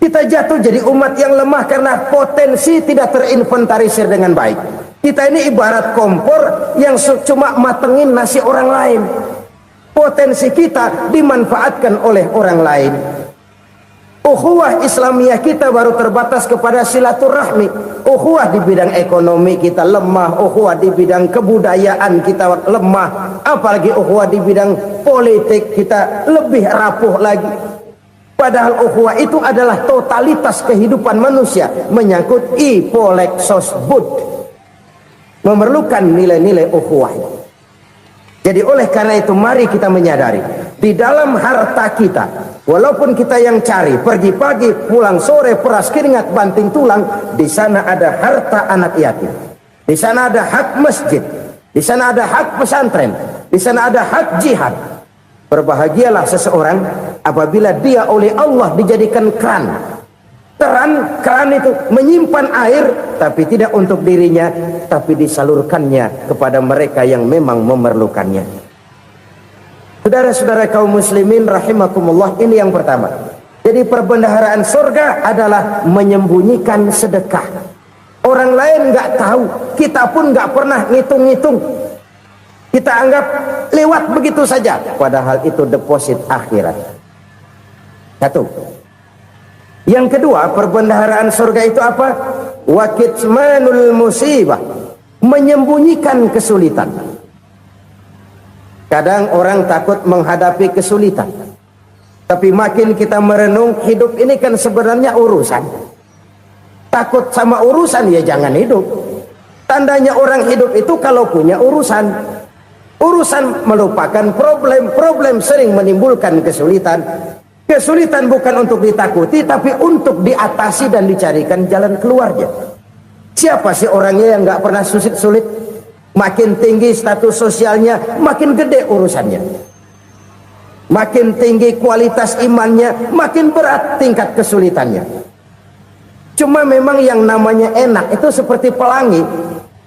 Kita jatuh jadi umat yang lemah karena potensi tidak terinventarisir dengan baik. Kita ini ibarat kompor yang cuma matengin nasi orang lain. Potensi kita dimanfaatkan oleh orang lain. Ukhuwah Islamiyah kita baru terbatas kepada silaturahmi. Ukhuwah di bidang ekonomi kita lemah, ukhuwah di bidang kebudayaan kita lemah, apalagi ukhuwah di bidang politik kita lebih rapuh lagi. Padahal ukhuwah itu adalah totalitas kehidupan manusia, menyangkut ipolek sosbud, memerlukan nilai-nilai ukhuwah. Jadi oleh karena itu mari kita menyadari di dalam harta kita, walaupun kita yang cari pergi pagi pulang sore peras keringat banting tulang, di sana ada harta anak yatim, di sana ada hak masjid, di sana ada hak pesantren, Di sana ada hak jihad. Berbahagialah seseorang apabila dia oleh Allah dijadikan keran. Keran itu menyimpan air, tapi tidak untuk dirinya, tapi disalurkannya kepada mereka yang memang memerlukannya. Saudara-saudara kaum muslimin rahimakumullah, ini yang pertama. Jadi perbendaharaan surga adalah menyembunyikan sedekah. Orang lain nggak tahu, kita pun nggak pernah ngitung-ngitung. Kita anggap lewat begitu saja, padahal itu deposit akhirat. Satu. Yang kedua, perbendaharaan surga itu apa? Wa kitmanul musibah, menyembunyikan kesulitan. Kadang orang takut menghadapi kesulitan, tapi makin kita merenung, hidup ini kan sebenarnya urusan. Takut sama urusan, ya jangan hidup. Tandanya orang hidup itu kalau punya urusan. Urusan melupakan problem. Problem sering menimbulkan kesulitan. Kesulitan bukan untuk ditakuti, tapi untuk diatasi dan dicarikan jalan keluarnya. Siapa sih orangnya yang nggak pernah sulit-sulit? Makin tinggi status sosialnya, makin gede urusannya. Makin tinggi kualitas imannya, makin berat tingkat kesulitannya. Cuma memang yang namanya enak itu seperti pelangi.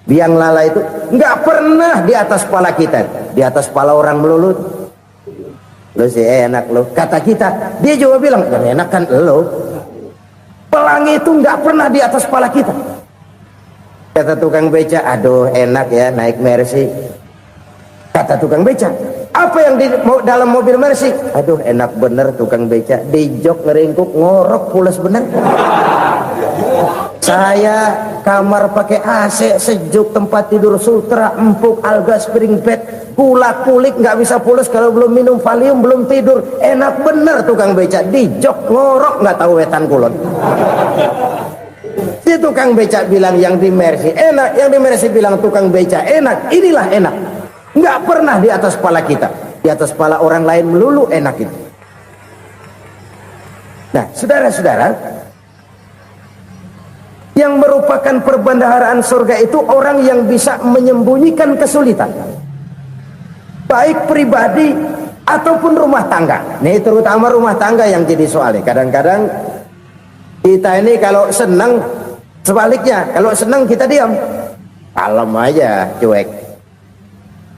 Biang lala itu nggak pernah di atas kepala kita, di atas kepala orang melulu. Lo sih enak lo, kata kita. Dia juga bilang yang enak kan lo. Pelangi itu nggak pernah di atas kepala kita. Kata tukang beca, aduh enak ya naik Mercy. Kata tukang beca, apa yang di dalam mobil Mercy? Aduh enak bener tukang beca, di jok ngeringkuk ngorok pulas bener. Saya kamar pakai AC sejuk, tempat tidur sutra empuk, alga spring bed, kulak kulik nggak bisa pulas kalau belum minum Valium, belum tidur. Enak bener tukang beca, di jok ngorok nggak tahu wetan kulon. Si tukang beca bilang yang di Mercy enak, yang di Mercy bilang tukang beca enak. Inilah enak, nggak pernah di atas kepala kita, di atas kepala orang lain melulu enak itu. Nah saudara-saudara, yang merupakan perbendaharaan surga itu orang yang bisa menyembunyikan kesulitan, baik pribadi ataupun rumah tangga. Nih terutama rumah tangga yang jadi soalnya. Kadang-kadang kita ini kalau senang, sebaliknya kalau senang kita diam, kalem aja, cuek.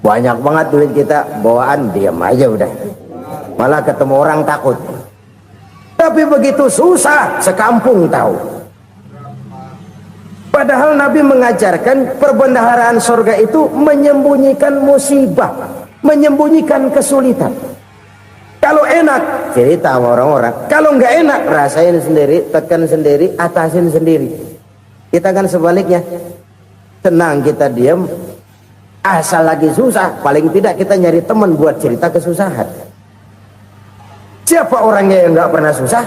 Banyak banget duit kita bawaan, diam aja udah. Malah ketemu orang takut. Tapi begitu susah, sekampung tahu. Padahal Nabi mengajarkan perbendaharaan surga itu menyembunyikan musibah, menyembunyikan kesulitan. Kalau enak, cerita sama orang-orang. Kalau nggak enak, rasain sendiri, tekan sendiri, atasin sendiri. Kita kan sebaliknya, tenang kita diam, asal lagi susah, paling tidak kita nyari teman buat cerita kesusahan. Siapa orangnya yang nggak pernah susah?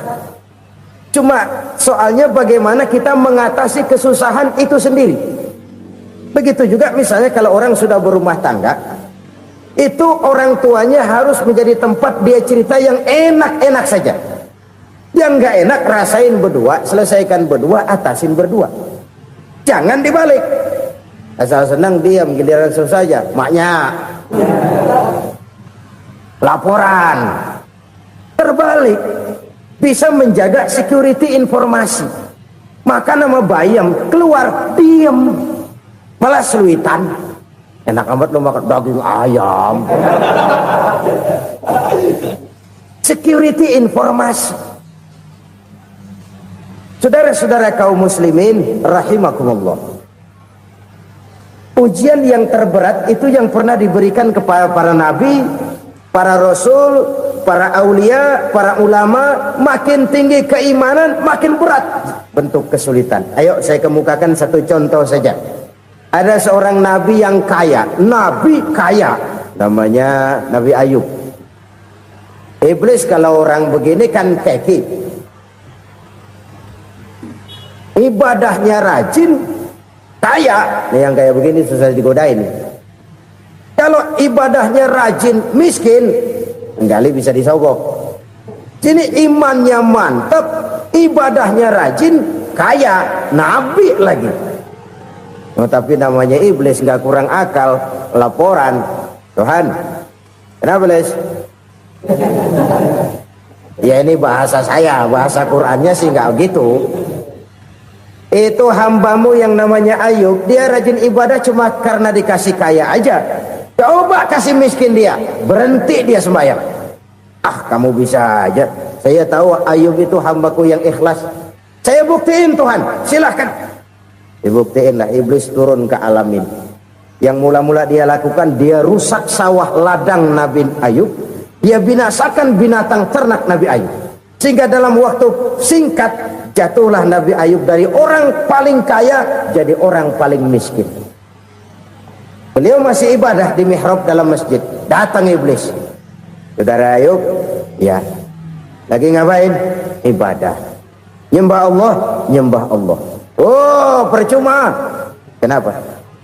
Cuma soalnya bagaimana kita mengatasi kesusahan itu sendiri. Begitu juga misalnya kalau orang sudah berumah tangga, itu orang tuanya harus menjadi tempat dia cerita yang enak-enak saja. Yang nggak enak rasain berdua, selesaikan berdua, atasin berdua. Jangan dibalik. Asal senang diam, giliran susah saja. Maknya laporan. Terbalik. Bisa menjaga security informasi. Maka nama bayam keluar diam, malah seluitan. Enak amat lo makan daging ayam. Security informasi. Saudara-saudara kaum muslimin rahimakumullah, ujian yang terberat itu yang pernah diberikan kepada para nabi, para rasul, para aulia, para ulama. Makin tinggi keimanan, makin berat bentuk kesulitan. Ayo saya kemukakan satu contoh saja. Ada seorang nabi yang kaya, nabi kaya, namanya Nabi Ayub. Iblis kalau orang begini kan keki, ibadahnya rajin, kaya. Nih yang kayak begini susah digodain. Kalau ibadahnya rajin, miskin, enggali bisa disogok. Sini imannya mantap, ibadahnya rajin, kaya, nabi lagi. Oh, tapi namanya iblis, nggak kurang akal. Laporan, Tuhan, kenapa Les? Ya ini bahasa saya, bahasa Qur'annya sih nggak gitu. Itu hambamu yang namanya Ayub, dia rajin ibadah cuma karena dikasih kaya aja. Coba kasih miskin dia, berhenti dia sembahyang. Ah, kamu bisa aja. Saya tahu Ayub itu hambaku yang ikhlas. Saya buktiin Tuhan, silahkan. Dibuktiin lah, iblis turun ke alam ini. Yang mula-mula dia lakukan, dia rusak sawah ladang Nabi Ayub. Dia binasakan binatang ternak Nabi Ayub. Sehingga dalam waktu singkat, jatuhlah Nabi Ayub dari orang paling kaya jadi orang paling miskin. Beliau masih ibadah di mihrab dalam masjid. Datang iblis. Saudara Ayub, ya, lagi ngapain? Ibadah. Nyembah Allah, nyembah Allah. Oh, percuma. Kenapa?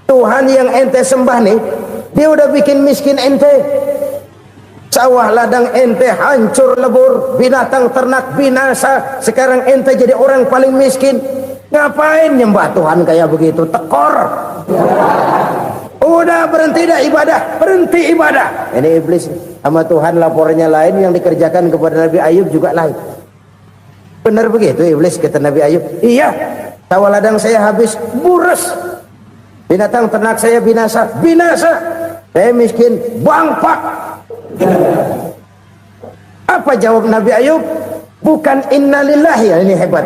Tuhan yang ente sembah nih, dia udah bikin miskin ente. Sawah ladang ente hancur lebur, binatang ternak binasa. Sekarang ente jadi orang paling miskin. Ngapain nyembah Tuhan kayak begitu? Tekor. Udah berhenti dah ibadah, berhenti ibadah. Ini iblis sama Tuhan laporannya lain, yang dikerjakan kepada Nabi Ayub juga lain. Benar begitu iblis, kata Nabi Ayub. Iya, sawah ladang saya habis, buras. Binatang ternak saya binasa, binasa. Saya miskin, bangpak. Apa jawab Nabi Ayub? Bukan innalillahi, ini hebat.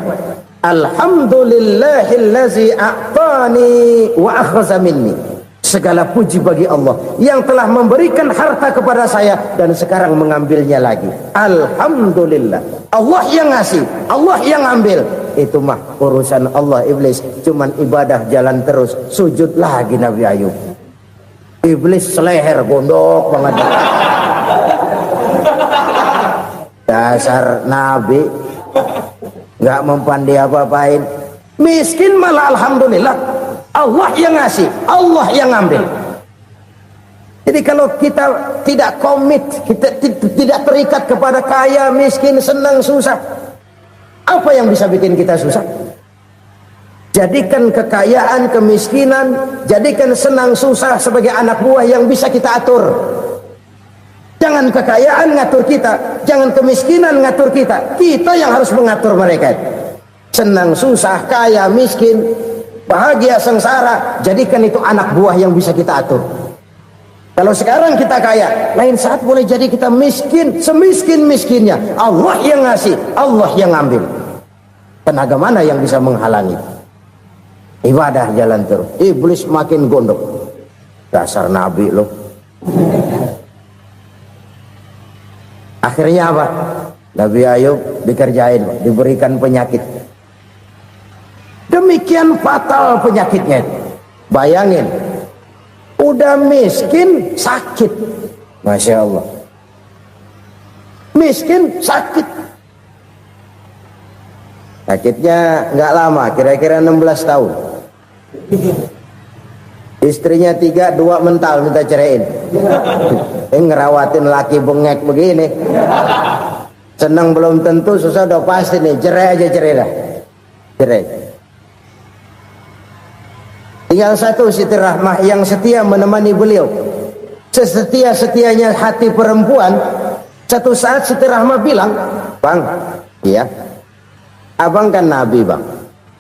Alhamdulillahillazi a'tani wa akhza minni. Segala puji bagi Allah yang telah memberikan harta kepada saya dan sekarang mengambilnya lagi. Alhamdulillah. Allah yang ngasih, Allah yang ambil. Itu mah urusan Allah. Iblis cuman ibadah jalan terus, sujud lagi Nabi Ayub. Iblis seleher gondok banget. Dasar Nabi nggak mempan dia apa-apain. Miskin malah alhamdulillah. Allah yang ngasih, Allah yang ambil. Jadi kalau kita tidak komit, kita tidak terikat kepada kaya, miskin, senang, susah, apa yang bisa bikin kita susah? Jadikan kekayaan, kemiskinan, jadikan senang susah sebagai anak buah yang bisa kita atur. Jangan kekayaan ngatur kita, jangan kemiskinan ngatur kita. Kita yang harus mengatur mereka. Senang susah, kaya, miskin, bahagia, sengsara, jadikan itu anak buah yang bisa kita atur. Kalau sekarang kita kaya, lain saat boleh jadi kita miskin, semiskin-miskinnya. Allah yang ngasih, Allah yang ambil. Tenaga mana yang bisa menghalangi? Ibadah jalan terus. Iblis makin gondok. Dasar Nabi loh. Akhirnya apa? Nabi Ayub dikerjain, diberikan penyakit. Demikian fatal penyakitnya. Bayangin, udah miskin sakit. Masya Allah. Miskin sakit. Sakitnya nggak lama, kira-kira 16 tahun. Istrinya 3, 2 mental minta ceraiin. Ngerawatin laki bengek begini. Senang belum tentu, susah udah pasti nih. Cerai aja, cerai dah. Cerai. Tinggal satu Siti Rahmah yang setia menemani beliau. Sesetia-setianya hati perempuan. Satu saat Siti Rahmah bilang, "Bang, iya, abang kan Nabi, Bang.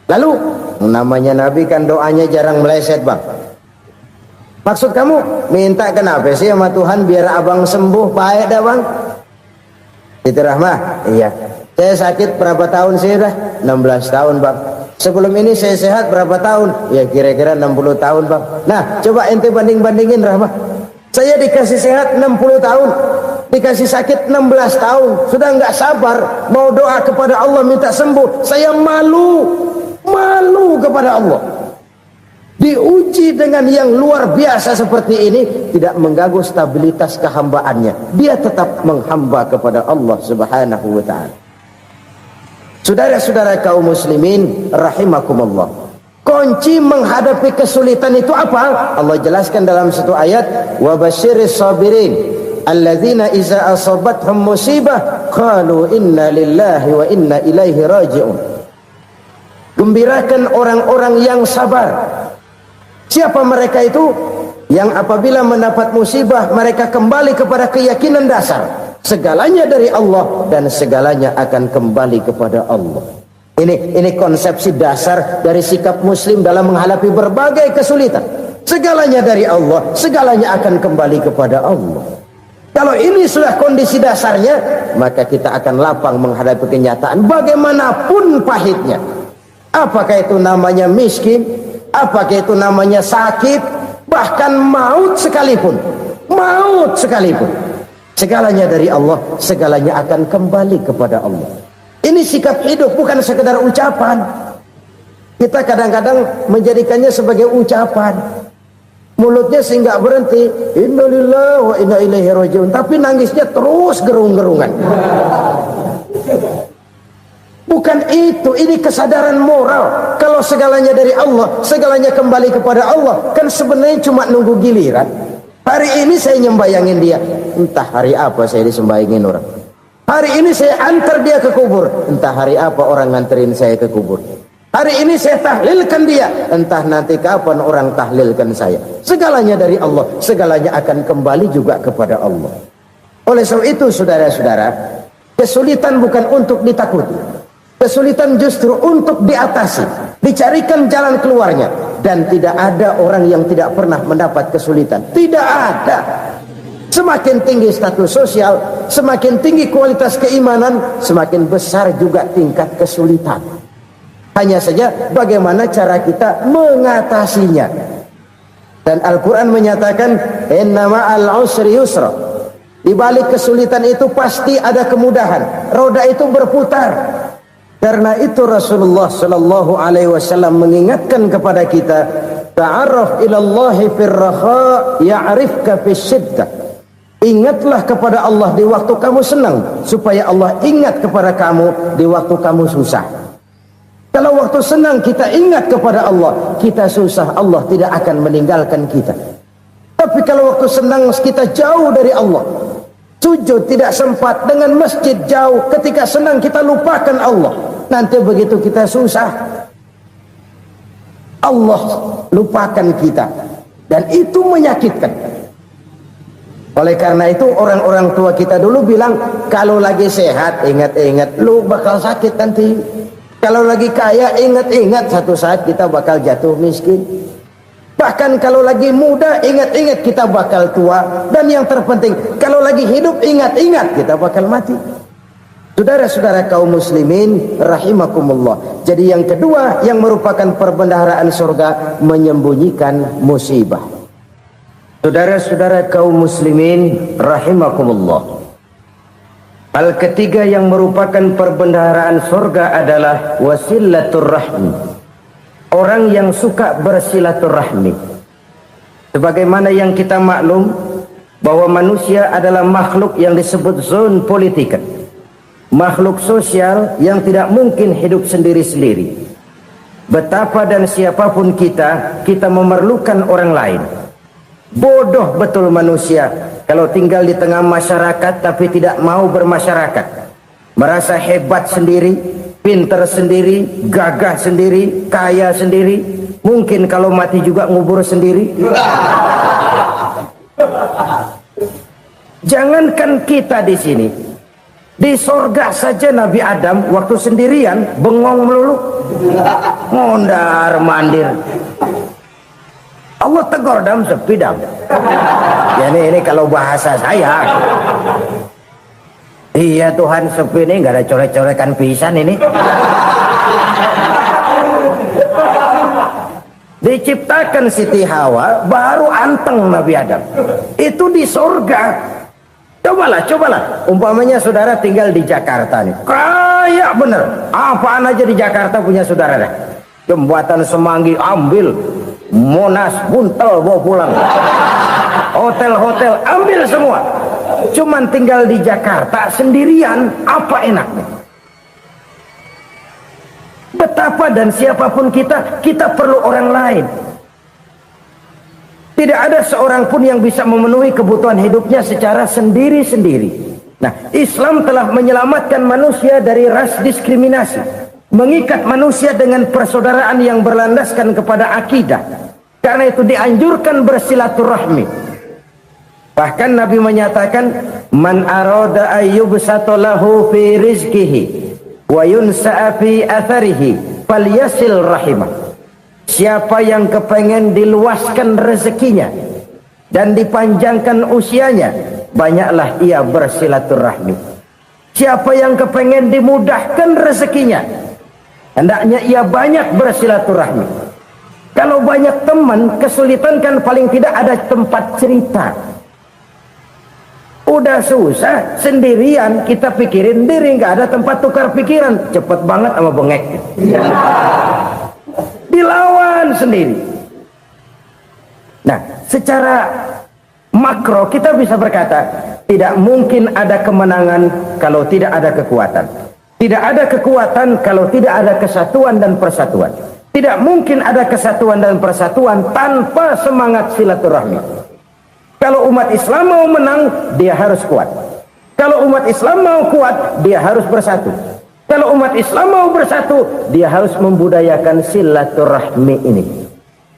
Lalu, namanya Nabi kan doanya jarang meleset, Bang. Maksud kamu minta kenapa sih sama Tuhan biar abang sembuh baik dah, Bang?" Siti Rahmah, iya. Saya sakit berapa tahun sih dah? 16 tahun, Bang. Sebelum ini saya sehat berapa tahun? Ya kira-kira 60 tahun, Bang. Nah, coba ente banding-bandingin, Rahmah. Saya dikasih sehat 60 tahun, dikasih sakit 16 tahun. Sudah nggak sabar mau doa kepada Allah minta sembuh. Saya malu kepada Allah. Diuji dengan yang luar biasa seperti ini, tidak mengganggu stabilitas kehambaannya. Dia tetap menghamba kepada Allah Subhanahu wa ta'ala. Saudara-saudara kaum muslimin rahimakumullah. Kunci menghadapi kesulitan itu apa? Allah jelaskan dalam satu ayat, wa basyiris sabirin alladzina iza asabathum musibah qalu inna lillahi wa inna ilaihi raji'un. Gembirakan orang-orang yang sabar. Siapa mereka itu? yang apabila mendapat musibah mereka kembali kepada keyakinan dasar segalanya dari Allah dan segalanya akan kembali kepada Allah. Ini konsepsi dasar dari sikap muslim dalam menghadapi berbagai kesulitan. Segalanya dari Allah, segalanya akan kembali kepada Allah. Kalau ini sudah kondisi dasarnya, maka kita akan lapang menghadapi kenyataan bagaimanapun pahitnya. Apakah itu namanya miskin, apakah itu namanya sakit, bahkan maut sekalipun. Maut sekalipun. Segalanya dari Allah, segalanya akan kembali kepada Allah. Ini sikap hidup, bukan sekedar ucapan. Kita kadang-kadang menjadikannya sebagai ucapan. Mulutnya sih nggak berhenti, innalillahi wa inna ilaihi rajiun, tapi nangisnya terus gerung-gerungan. Bukan itu, ini kesadaran moral. Kalau segalanya dari Allah, segalanya kembali kepada Allah, kan sebenarnya cuma nunggu giliran. Hari ini saya nyembayangin dia, entah hari apa saya disembayangin orang. Hari ini saya antar dia ke kubur, entah hari apa orang nganterin saya ke kubur. Hari ini saya tahlilkan dia, entah nanti kapan orang tahlilkan saya. Segalanya dari Allah, segalanya akan kembali juga kepada Allah. Oleh sebab itu saudara-saudara, kesulitan bukan untuk ditakuti. Kesulitan justru untuk diatasi, dicarikan jalan keluarnya. Dan tidak ada orang yang tidak pernah mendapat kesulitan. Tidak ada. Semakin tinggi status sosial, semakin tinggi kualitas keimanan, semakin besar juga tingkat kesulitan. Hanya saja bagaimana cara kita mengatasinya. Dan Al-Quran menyatakan inna ma'al usri yusra. Di balik kesulitan itu pasti ada kemudahan. Roda itu berputar. Karena itu Rasulullah sallallahu alaihi wasallam mengingatkan kepada kita, ta'arraf ilallahi fir raha ya'rifka fis syiddah. Ingatlah kepada Allah di waktu kamu senang, supaya Allah ingat kepada kamu di waktu kamu susah. Kalau waktu senang kita ingat kepada Allah, kita susah, Allah tidak akan meninggalkan kita. Tapi kalau waktu senang kita jauh dari Allah, sujud tidak sempat, dengan masjid jauh, ketika senang kita lupakan Allah, nanti begitu kita susah, Allah lupakan kita, dan itu menyakitkan. Oleh karena itu orang-orang tua kita dulu bilang, kalau lagi sehat ingat-ingat lu bakal sakit nanti. Kalau lagi kaya ingat-ingat satu saat kita bakal jatuh miskin. Bahkan kalau lagi muda ingat-ingat kita bakal tua. Dan yang terpenting kalau lagi hidup ingat-ingat kita bakal mati. Saudara-saudara kaum muslimin rahimakumullah. Jadi yang kedua yang merupakan perbendaharaan surga, menyembunyikan musibah. Saudara-saudara kaum muslimin rahimakumullah. Hal ketiga yang merupakan perbendaharaan surga adalah wasilatur rahmi. Orang yang suka bersilaturahmi. Sebagaimana yang kita maklum bahwa manusia adalah makhluk yang disebut zon politika. Makhluk sosial yang tidak mungkin hidup sendiri-sendiri. Betapa dan siapapun kita memerlukan orang lain. Bodoh betul manusia kalau tinggal di tengah masyarakat tapi tidak mau bermasyarakat. Merasa hebat sendiri, pintar sendiri, gagah sendiri, kaya sendiri. Mungkin kalau mati juga ngubur sendiri. Jangankan kita di sini, di sorga saja Nabi Adam waktu sendirian bengong melulu, mondar mandir. Allah tegur dam sepi dam. Ya ini kalau bahasa saya. Iya Tuhan sepi ini nggak ada coret-corekan pisan ini. Diciptakan Siti Hawa baru anteng Nabi Adam. Itu di surga. Cobalah. Umpamanya saudara tinggal di Jakarta nih. Kaya bener. Apaan aja di Jakarta punya saudara dah. Jembatan Semanggi ambil. Monas buntel bawa pulang. Hotel-hotel ambil semua. Cuman tinggal di Jakarta sendirian, apa enaknya? Betapa dan siapapun kita perlu orang lain. Tidak ada seorang pun yang bisa memenuhi kebutuhan hidupnya secara sendiri-sendiri. Nah, Islam telah menyelamatkan manusia dari ras diskriminasi, mengikat manusia dengan persaudaraan yang berlandaskan kepada akidah. Karena itu dianjurkan bersilaturahmi. Bahkan Nabi menyatakan, man arada ayyubsata lahu fi rizqihi wa yunsa'a fi atharihi falyasil rahimah. Siapa yang kepengen diluaskan rezekinya dan dipanjangkan usianya, banyaklah ia bersilaturahmi. Siapa yang kepengen dimudahkan rezekinya, hendaknya ia banyak bersilaturahmi. Kalau banyak teman, kesulitan kan paling tidak ada tempat cerita. Udah susah sendirian, kita pikirin diri, nggak ada tempat tukar pikiran. Cepet banget sama bengek. Dilawan sendiri. Nah, secara makro kita bisa berkata, tidak mungkin ada kemenangan kalau tidak ada kekuatan. Tidak ada kekuatan kalau tidak ada kesatuan dan persatuan. Tidak mungkin ada kesatuan dan persatuan tanpa semangat silaturahmi. Kalau umat Islam mau menang, dia harus kuat. Kalau umat Islam mau kuat, dia harus bersatu. Kalau umat Islam mau bersatu, dia harus membudayakan silaturahmi ini.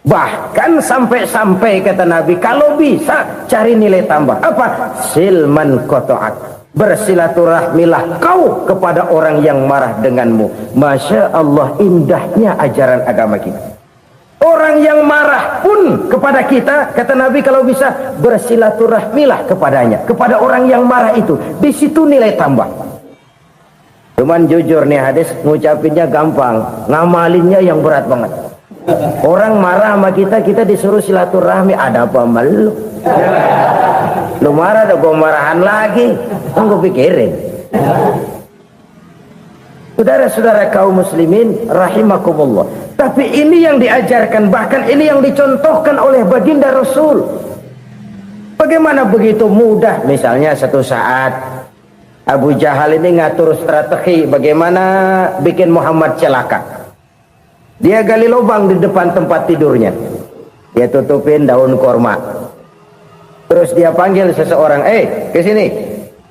Bahkan sampai-sampai kata Nabi, kalau bisa cari nilai tambah. Apa? Silman koto'at. Bersilaturahmilah kau kepada orang yang marah denganmu. Masya Allah, indahnya ajaran agama kita. Orang yang marah pun kepada kita, kata Nabi, kalau bisa bersilaturahmilah kepadanya, kepada orang yang marah itu. Di situ nilai tambah. Cuman jujur nih hadis, ngucapinnya gampang, ngamalinnya yang berat banget. Orang marah sama kita, kita disuruh silaturahmi, ada apa sama lu? Lu marah, ada gua marahan lagi, tunggu pikirin. Saudara-saudara kaum muslimin rahimakumullah. Tapi ini yang diajarkan, bahkan ini yang dicontohkan oleh baginda Rasul. Bagaimana begitu mudah, misalnya satu saat Abu Jahal ini ngatur strategi bagaimana bikin Muhammad celaka. Dia gali lubang di depan tempat tidurnya. Dia tutupin daun korma. Terus dia panggil seseorang, ke sini.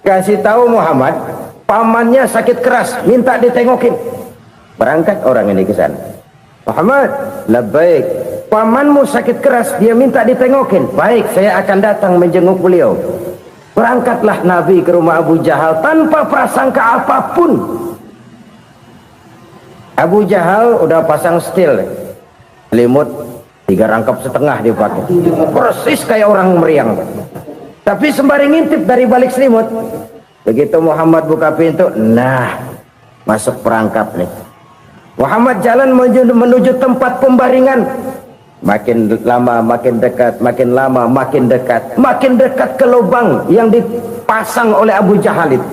Kasih tahu Muhammad, pamannya sakit keras, minta ditengokin. Berangkat orang ini ke sana. Muhammad, labbaik. Pamanmu sakit keras, dia minta ditengokin. Baik, saya akan datang menjenguk beliau. Berangkatlah Nabi ke rumah Abu Jahal tanpa prasangka apapun. Abu Jahal udah pasang stil, selimut 3 rangkap setengah dipakai, persis kayak orang meriang. Tapi sembari ngintip dari balik selimut. Begitu Muhammad buka pintu, nah masuk perangkap nih. Muhammad jalan menuju tempat pembaringan. Makin lama makin dekat, makin lama makin dekat, makin dekat ke lubang yang dipasang oleh Abu Jahal itu.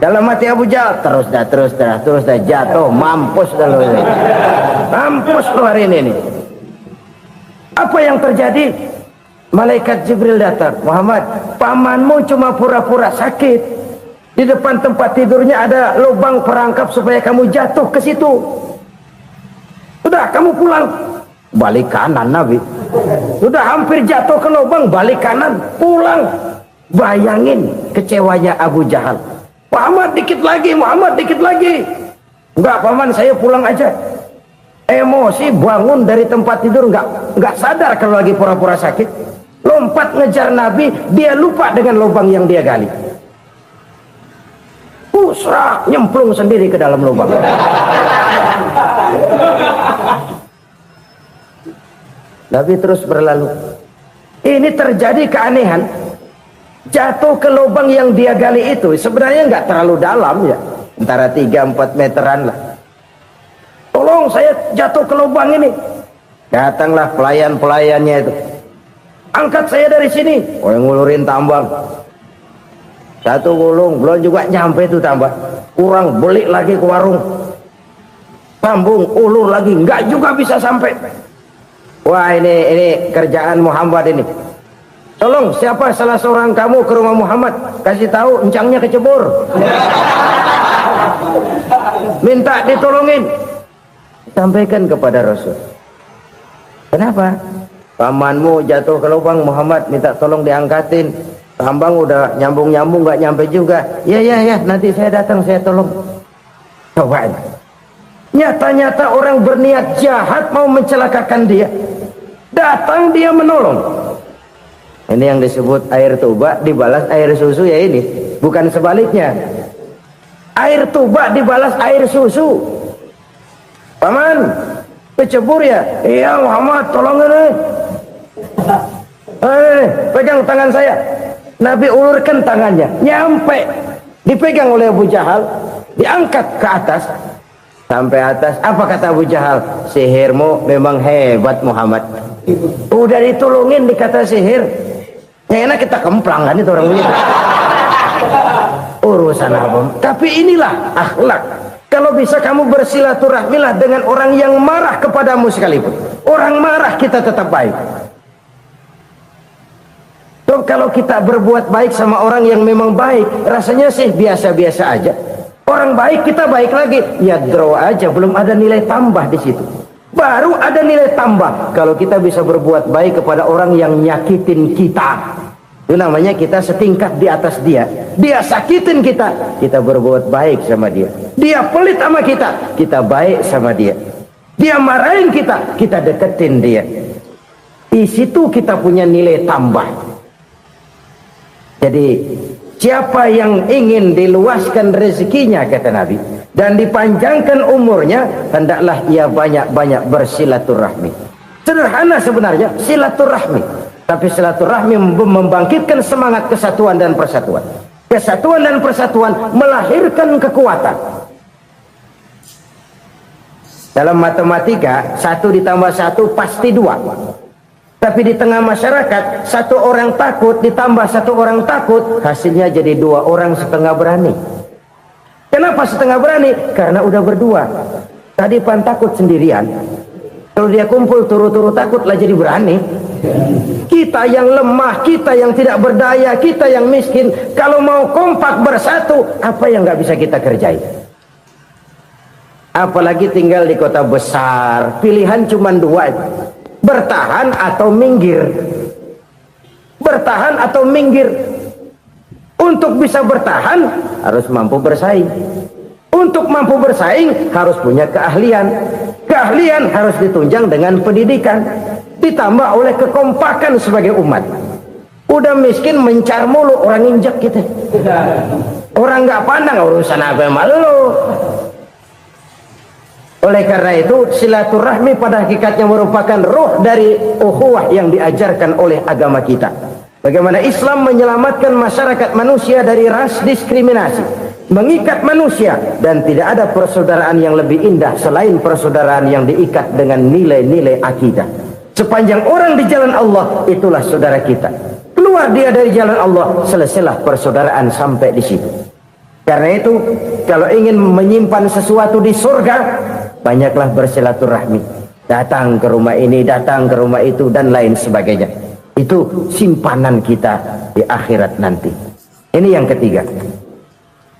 Dalam hati Abu Jahal, terus dah jatuh, mampus dah lo ini. Mampus lo hari ini nih. Apa yang terjadi? Malaikat Jibril datang. Muhammad, pamanmu cuma pura-pura sakit. Di depan tempat tidurnya ada lubang perangkap supaya kamu jatuh ke situ. Sudah, kamu pulang. Balik kanan Nabi. Sudah hampir jatuh ke lubang, balik kanan, pulang. Bayangin kecewanya Abu Jahal. Muhammad dikit lagi, Muhammad dikit lagi. Enggak paman, saya pulang aja. Emosi bangun dari tempat tidur, enggak sadar kalau lagi pura-pura sakit. Lompat ngejar Nabi, dia lupa dengan lubang yang dia gali. Usrah, nyemplung sendiri ke dalam lubang. Nabi terus berlalu. Ini terjadi keanehan. Jatuh ke lubang yang dia gali itu sebenarnya nggak terlalu dalam ya, antara 3-4 meteran lah. Tolong saya jatuh ke lubang ini. Datanglah pelayan-pelayannya itu. Angkat saya dari sini. Oh, yang ngulurin tambang. Satu gulung, belum juga nyampe itu tambah. Kurang, beli lagi ke warung. Sambung, ulur lagi, nggak juga bisa sampai. Wah, ini kerjaan Muhammad ini. Tolong, siapa salah seorang kamu ke rumah Muhammad, kasih tahu encangnya kecebur. Minta ditolongin. Sampaikan kepada Rasul. Kenapa? Pamanmu jatuh ke lubang, Muhammad minta tolong diangkatin. Tambang udah nyambung-nyambung nggak nyampe juga. Ya, nanti saya datang, saya tolong. Coba. Nyata-nyata orang berniat jahat mau mencelakakan dia. Datang dia menolong. Ini yang disebut air tuba dibalas air susu ya ini. Bukan sebaliknya. Air tuba dibalas air susu. Paman, kecebur ya? Iya Muhammad, tolong ini. Pegang tangan saya. Nabi ulurkan tangannya. Nyampe. Dipegang oleh Abu Jahal. Diangkat ke atas. Sampai atas. Apa kata Abu Jahal? Sihirmu memang hebat Muhammad. Udah ditolongin dikata sihir. Enak kita kemplang kan itu orang begitu. Urusan apa? Tapi inilah akhlak. Kalau bisa kamu bersilaturahmilah dengan orang yang marah kepadamu sekalipun. Orang marah kita tetap baik. So, kalau kita berbuat baik sama orang yang memang baik, rasanya sih biasa-biasa aja. Orang baik kita baik lagi, ya draw aja, belum ada nilai tambah di situ. Baru ada nilai tambah kalau kita bisa berbuat baik kepada orang yang nyakitin kita. Itu namanya kita setingkat di atas dia. Dia sakitin kita, kita berbuat baik sama dia. Dia pelit sama kita, kita baik sama dia. Dia marahin kita, kita deketin dia. Di situ kita punya nilai tambah. Jadi siapa yang ingin diluaskan rezekinya kata Nabi dan dipanjangkan umurnya, hendaklah ia banyak-banyak bersilaturahmi. Sederhana sebenarnya silaturahmi, tapi silaturahmi membangkitkan semangat kesatuan dan persatuan. Kesatuan dan persatuan melahirkan kekuatan. Dalam matematika 1 ditambah 1 pasti 2. Tapi di tengah masyarakat, 1 orang takut ditambah 1 orang takut, hasilnya jadi 2 orang setengah berani. Kenapa setengah berani? Karena udah berdua. Tadi pan takut sendirian. Kalau dia kumpul turu-turu takutlah jadi berani. Kita yang lemah, kita yang tidak berdaya, kita yang miskin, kalau mau kompak bersatu, apa yang nggak bisa kita kerjain? Apalagi tinggal di kota besar, pilihan cuma 2. Bertahan atau minggir. Bertahan atau minggir. Untuk bisa bertahan harus mampu bersaing. Untuk mampu bersaing harus punya keahlian. Keahlian harus ditunjang dengan pendidikan, ditambah oleh kekompakan sebagai umat. Udah miskin mencar mulu, orang injak kita. Orang nggak pandang urusan apa malu. Oleh karena itu silaturahmi pada hakikatnya merupakan roh dari ukhuwah yang diajarkan oleh agama kita. Bagaimana Islam menyelamatkan masyarakat manusia dari ras diskriminasi, mengikat manusia, dan tidak ada persaudaraan yang lebih indah selain persaudaraan yang diikat dengan nilai-nilai akidah. Sepanjang orang di jalan Allah, itulah saudara kita. Keluar dia dari jalan Allah, selesailah persaudaraan sampai di situ. Karena itu, kalau ingin menyimpan sesuatu di surga, banyaklah bersilaturahmi. Datang ke rumah ini, datang ke rumah itu, dan lain sebagainya. Itu simpanan kita di akhirat nanti. Ini yang ketiga.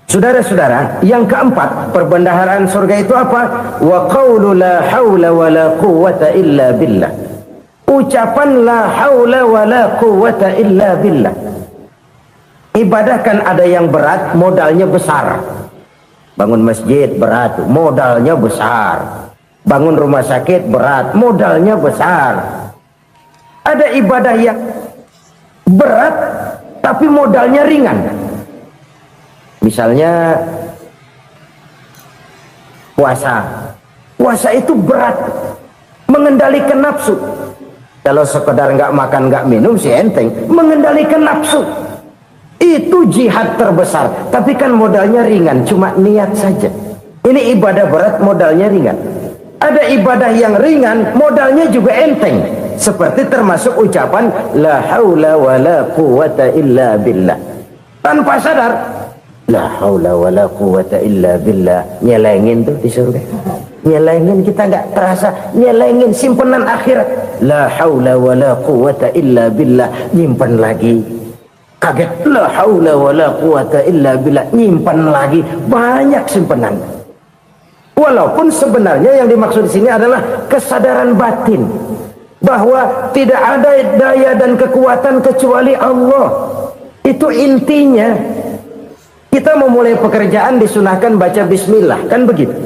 Saudara-saudara, yang keempat, perbendaharaan surga itu apa? Wa qawlu la hawla wa la quwwata illa billah. Ucapan la hawla wa la quwwata illa billah. Ibadah kan ada yang berat, modalnya besar. Bangun masjid berat, modalnya besar. Bangun rumah sakit berat, modalnya besar. Ada ibadah yang berat tapi modalnya ringan. Misalnya puasa. Puasa itu berat, mengendalikan nafsu. Kalau sekedar nggak makan nggak minum sih enteng, mengendalikan nafsu. Itu jihad terbesar, tapi kan modalnya ringan, cuma niat saja. Ini ibadah berat, modalnya ringan. Ada ibadah yang ringan, modalnya juga enteng. Seperti termasuk ucapan la haula wa la quwwata illa billah. Tanpa sadar, la haula wa la quwwata illa billah. Nyelengin tuh di surga. Nyelengin, kita nggak terasa. Nyelengin simpenan akhirat. La haula wa la quwwata illa billah. Nyimpan lagi. Kaget, la haula wa la quwwata illa billah, nyimpan lagi, banyak simpanan. Walaupun sebenarnya yang dimaksud di sini adalah kesadaran batin bahwa tidak ada daya dan kekuatan kecuali Allah. Itu intinya. Kita memulai pekerjaan disunahkan baca bismillah, kan begitu.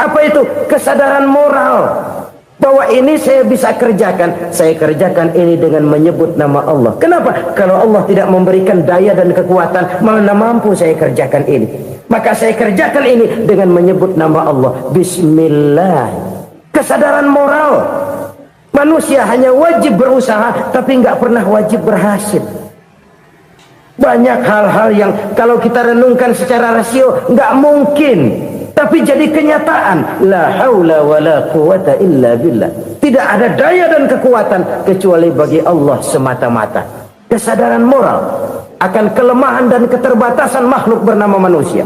Apa itu? Kesadaran moral. bahwa ini saya bisa kerjakan, saya kerjakan ini dengan menyebut nama Allah. Kenapa? Kalau Allah tidak memberikan daya dan kekuatan, mana mampu saya kerjakan ini, maka saya kerjakan ini dengan menyebut nama Allah. Bismillah. Kesadaran moral. Manusia hanya wajib berusaha, tapi nggak pernah wajib berhasil. Banyak hal-hal yang kalau kita renungkan secara rasio nggak mungkin, tapi jadi kenyataan. La haula wala quwata illa billah. Tidak ada daya dan kekuatan kecuali bagi Allah semata-mata. Kesadaran moral akan kelemahan dan keterbatasan makhluk bernama manusia.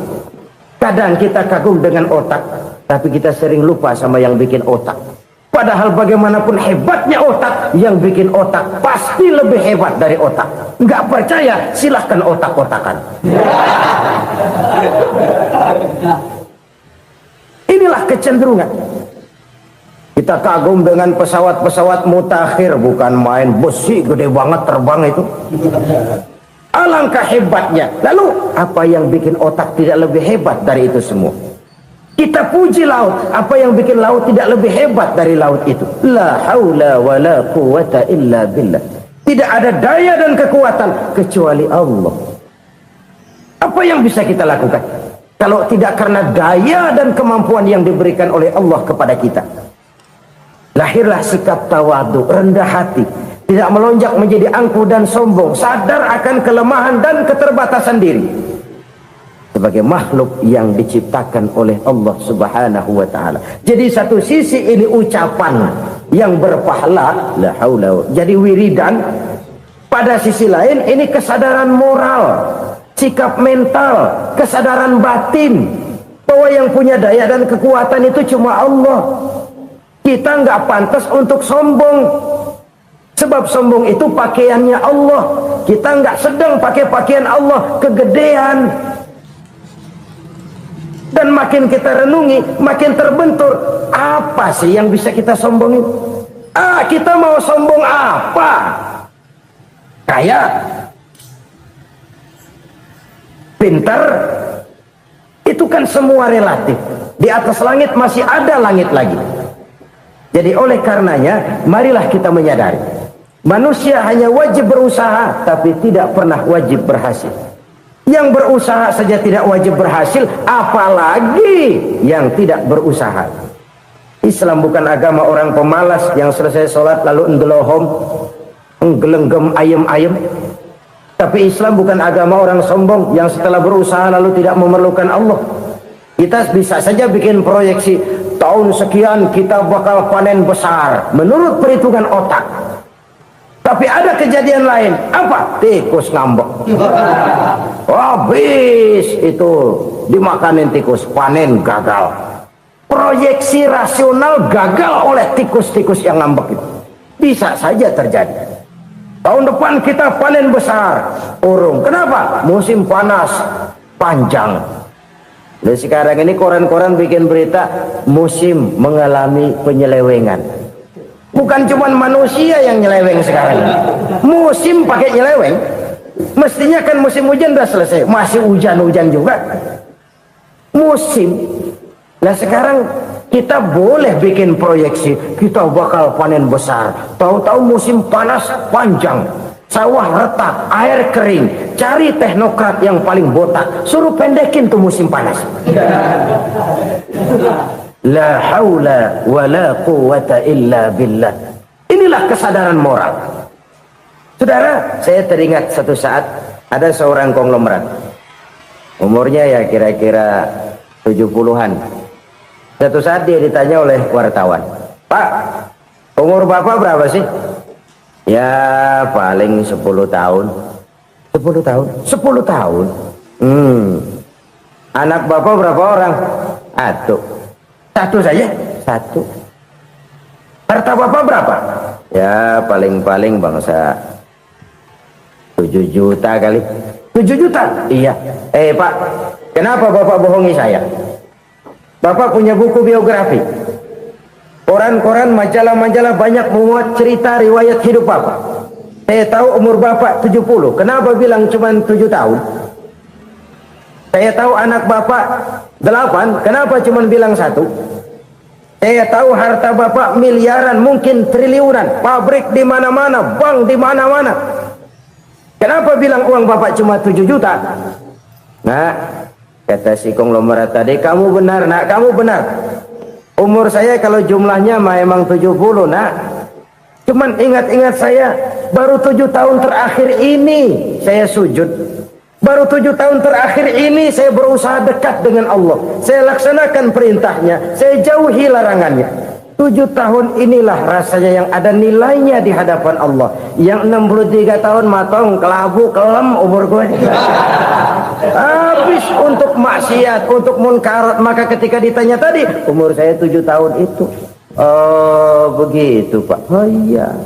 Kadang kita kagum dengan otak, tapi kita sering lupa sama yang bikin otak. Padahal bagaimanapun hebatnya otak, yang bikin otak pasti lebih hebat dari otak. Nggak percaya, silahkan otak-otakan. Inilah kecenderungan. Kita kagum dengan pesawat-pesawat mutakhir, bukan main, besi gede banget terbang itu. Alangkah hebatnya. Lalu apa yang bikin otak tidak lebih hebat dari itu semua? Kita puji laut, apa yang bikin laut tidak lebih hebat dari laut itu? La haula wala quwata illa billah. Tidak ada daya dan kekuatan kecuali Allah. Apa yang bisa kita lakukan kalau tidak karena daya dan kemampuan yang diberikan oleh Allah kepada kita? Lahirlah sikap tawadu, rendah hati, tidak melonjak menjadi angkuh dan sombong, sadar akan kelemahan dan keterbatasan diri sebagai makhluk yang diciptakan oleh Allah Subhanahu wa taala. Jadi satu sisi ini ucapan yang berpahala, la haula, jadi wiridan. Pada sisi lain ini kesadaran moral, sikap mental, kesadaran batin bahwa yang punya daya dan kekuatan itu cuma Allah. Kita nggak pantas untuk sombong, sebab sombong itu pakaiannya Allah. Kita nggak sedang pakai pakaian Allah, kegedean. Dan makin kita renungi, makin terbentur. Apa sih yang bisa kita sombongin? Kita mau sombong apa? Kaya, pintar, itu kan semua relatif. Di atas langit masih ada langit lagi. Jadi oleh karenanya, marilah kita menyadari, manusia hanya wajib berusaha, tapi tidak pernah wajib berhasil. Yang berusaha saja tidak wajib berhasil, apalagi yang tidak berusaha. Islam bukan agama orang pemalas yang selesai sholat lalu ngelohom, nggelenggem ayem-ayem. Tapi Islam bukan agama orang sombong yang setelah berusaha lalu tidak memerlukan Allah. Kita bisa saja bikin proyeksi, tahun sekian kita bakal panen besar menurut perhitungan otak. Tapi ada kejadian lain. Apa? Tikus ngambek. Habis itu dimakanin tikus, panen gagal. Proyeksi rasional gagal oleh tikus-tikus yang ngambek itu. Bisa saja terjadi. Tahun depan kita panen besar, urung. Kenapa? Musim panas panjang. Dan sekarang ini koran-koran bikin berita musim mengalami penyelewengan. Bukan cuma manusia yang nyeleweng sekarang. Musim pakai nyeleweng. Mestinya kan musim hujan udah selesai, masih hujan-hujan juga. Musim. Nah sekarang kita boleh bikin proyeksi, kita bakal panen besar. Tahu-tahu musim panas panjang, sawah retak, air kering. Cari teknokrat yang paling botak, suruh pendekin tuh musim panas. La haula wala quwata illa billah. Inilah kesadaran moral. Saudara, saya teringat satu saat ada seorang konglomerat. Umurnya ya kira-kira 70-an. Satu saat dia ditanya oleh wartawan, "Pak, umur Bapak berapa sih?" "Ya paling 10 tahun." 10 tahun? 10 tahun? Anak Bapak berapa orang? Satu saja? Satu. Harta Bapak berapa? Ya paling-paling bangsa 7 juta kali. 7 juta? Iya. Pak, kenapa Bapak bohongi saya? Bapak punya buku biografi. Koran-koran, majalah-majalah banyak memuat cerita riwayat hidup Bapak. Saya tahu umur Bapak 70. Kenapa bilang cuma 7 tahun? Saya tahu anak Bapak 8. Kenapa cuma bilang 1? Saya tahu harta bapak miliaran, mungkin triliunan, pabrik di mana-mana, bank di mana-mana. Kenapa bilang uang bapak cuma 7 juta? Nah, kata si konglomerat tadi, kamu benar nak, kamu benar. Umur saya kalau jumlahnya memang 70 nak. Cuman ingat-ingat saya, baru 7 tahun terakhir ini saya sujud. Baru 7 tahun terakhir ini saya berusaha dekat dengan Allah. Saya laksanakan perintahnya, saya jauhi larangannya. 7 tahun inilah rasanya yang ada nilainya di hadapan Allah. Yang 63 tahun matong, kelabu, kelem umur gue. Habis untuk maksiat, untuk munkarat. Maka ketika ditanya tadi, umur saya 7 tahun itu. Oh begitu Pak. Oh iya.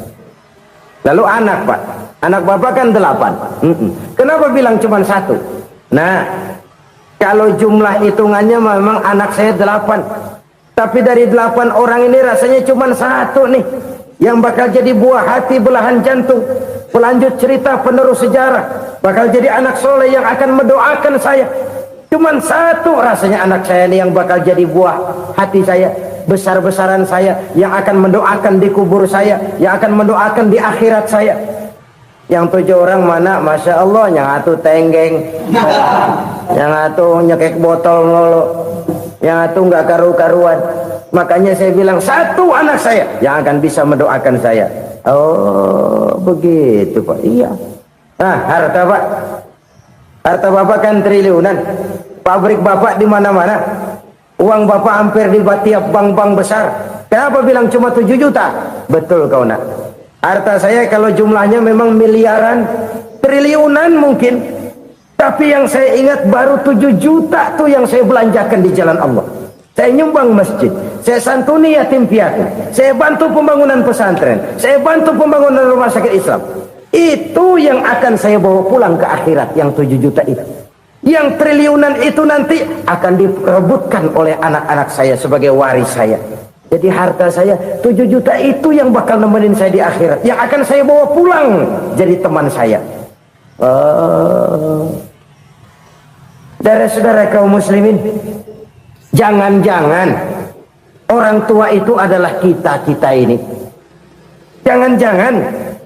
Lalu anak Pak, anak bapak kan 8. Kenapa bilang cuma 1? Nah, kalau jumlah hitungannya memang anak saya 8. Tapi dari 8 orang ini rasanya cuma 1 nih yang bakal jadi buah hati, belahan jantung, pelanjut cerita, penerus sejarah, bakal jadi anak soleh yang akan mendoakan saya. Cuman 1 rasanya anak saya ini yang bakal jadi buah hati saya, besar-besaran saya, yang akan mendoakan di kubur saya, yang akan mendoakan di akhirat saya. Yang 7 orang mana, masya Allah, yang 1 tenggeng, yang 1 nyekek botol mulu, yang 1 nggak karu-karuan. Makanya saya bilang 1 anak saya yang akan bisa mendoakan saya. Oh begitu Pak. Iya. Nah, harta Pak, harta bapak kan triliunan, pabrik bapak di mana-mana, uang bapak hampir di tiap bank-bank besar. Kenapa bilang cuma 7 juta? Betul kau nak. Harta saya kalau jumlahnya memang miliaran, triliunan mungkin. Tapi yang saya ingat baru 7 juta tuh yang saya belanjakan di jalan Allah. Saya nyumbang masjid, saya santuni yatim piatu, saya bantu pembangunan pesantren, saya bantu pembangunan rumah sakit Islam. Itu yang akan saya bawa pulang ke akhirat, yang 7 juta itu. Yang triliunan itu nanti akan diperebutkan oleh anak-anak saya sebagai waris saya. Jadi harta saya 7 juta itu yang bakal nemenin saya di akhirat, yang akan saya bawa pulang jadi teman saya. Saudara-saudara kaum muslimin, jangan-jangan orang tua itu adalah kita-kita ini. Jangan-jangan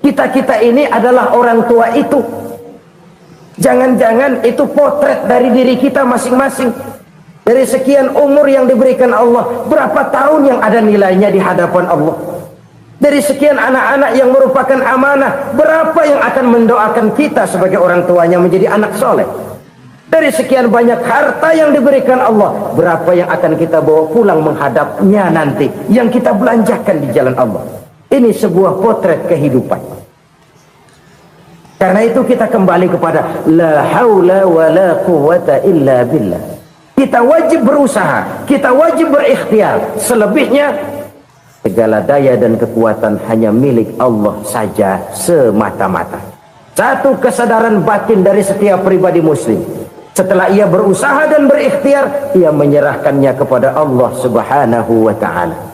kita-kita ini adalah orang tua itu. Jangan-jangan itu potret dari diri kita masing-masing. Dari sekian umur yang diberikan Allah, berapa tahun yang ada nilainya di hadapan Allah? Dari sekian anak-anak yang merupakan amanah, berapa yang akan mendoakan kita sebagai orang tuanya menjadi anak soleh? Dari sekian banyak harta yang diberikan Allah, berapa yang akan kita bawa pulang menghadapnya nanti, yang kita belanjakan di jalan Allah? Ini sebuah potret kehidupan. Karena itu kita kembali kepada la haula wa la quwwata illa billah. Kita wajib berusaha, kita wajib berikhtiar. Selebihnya segala daya dan kekuatan hanya milik Allah saja semata-mata. Satu kesadaran batin dari setiap pribadi muslim. Setelah ia berusaha dan berikhtiar, ia menyerahkannya kepada Allah Subhanahu wa ta'ala.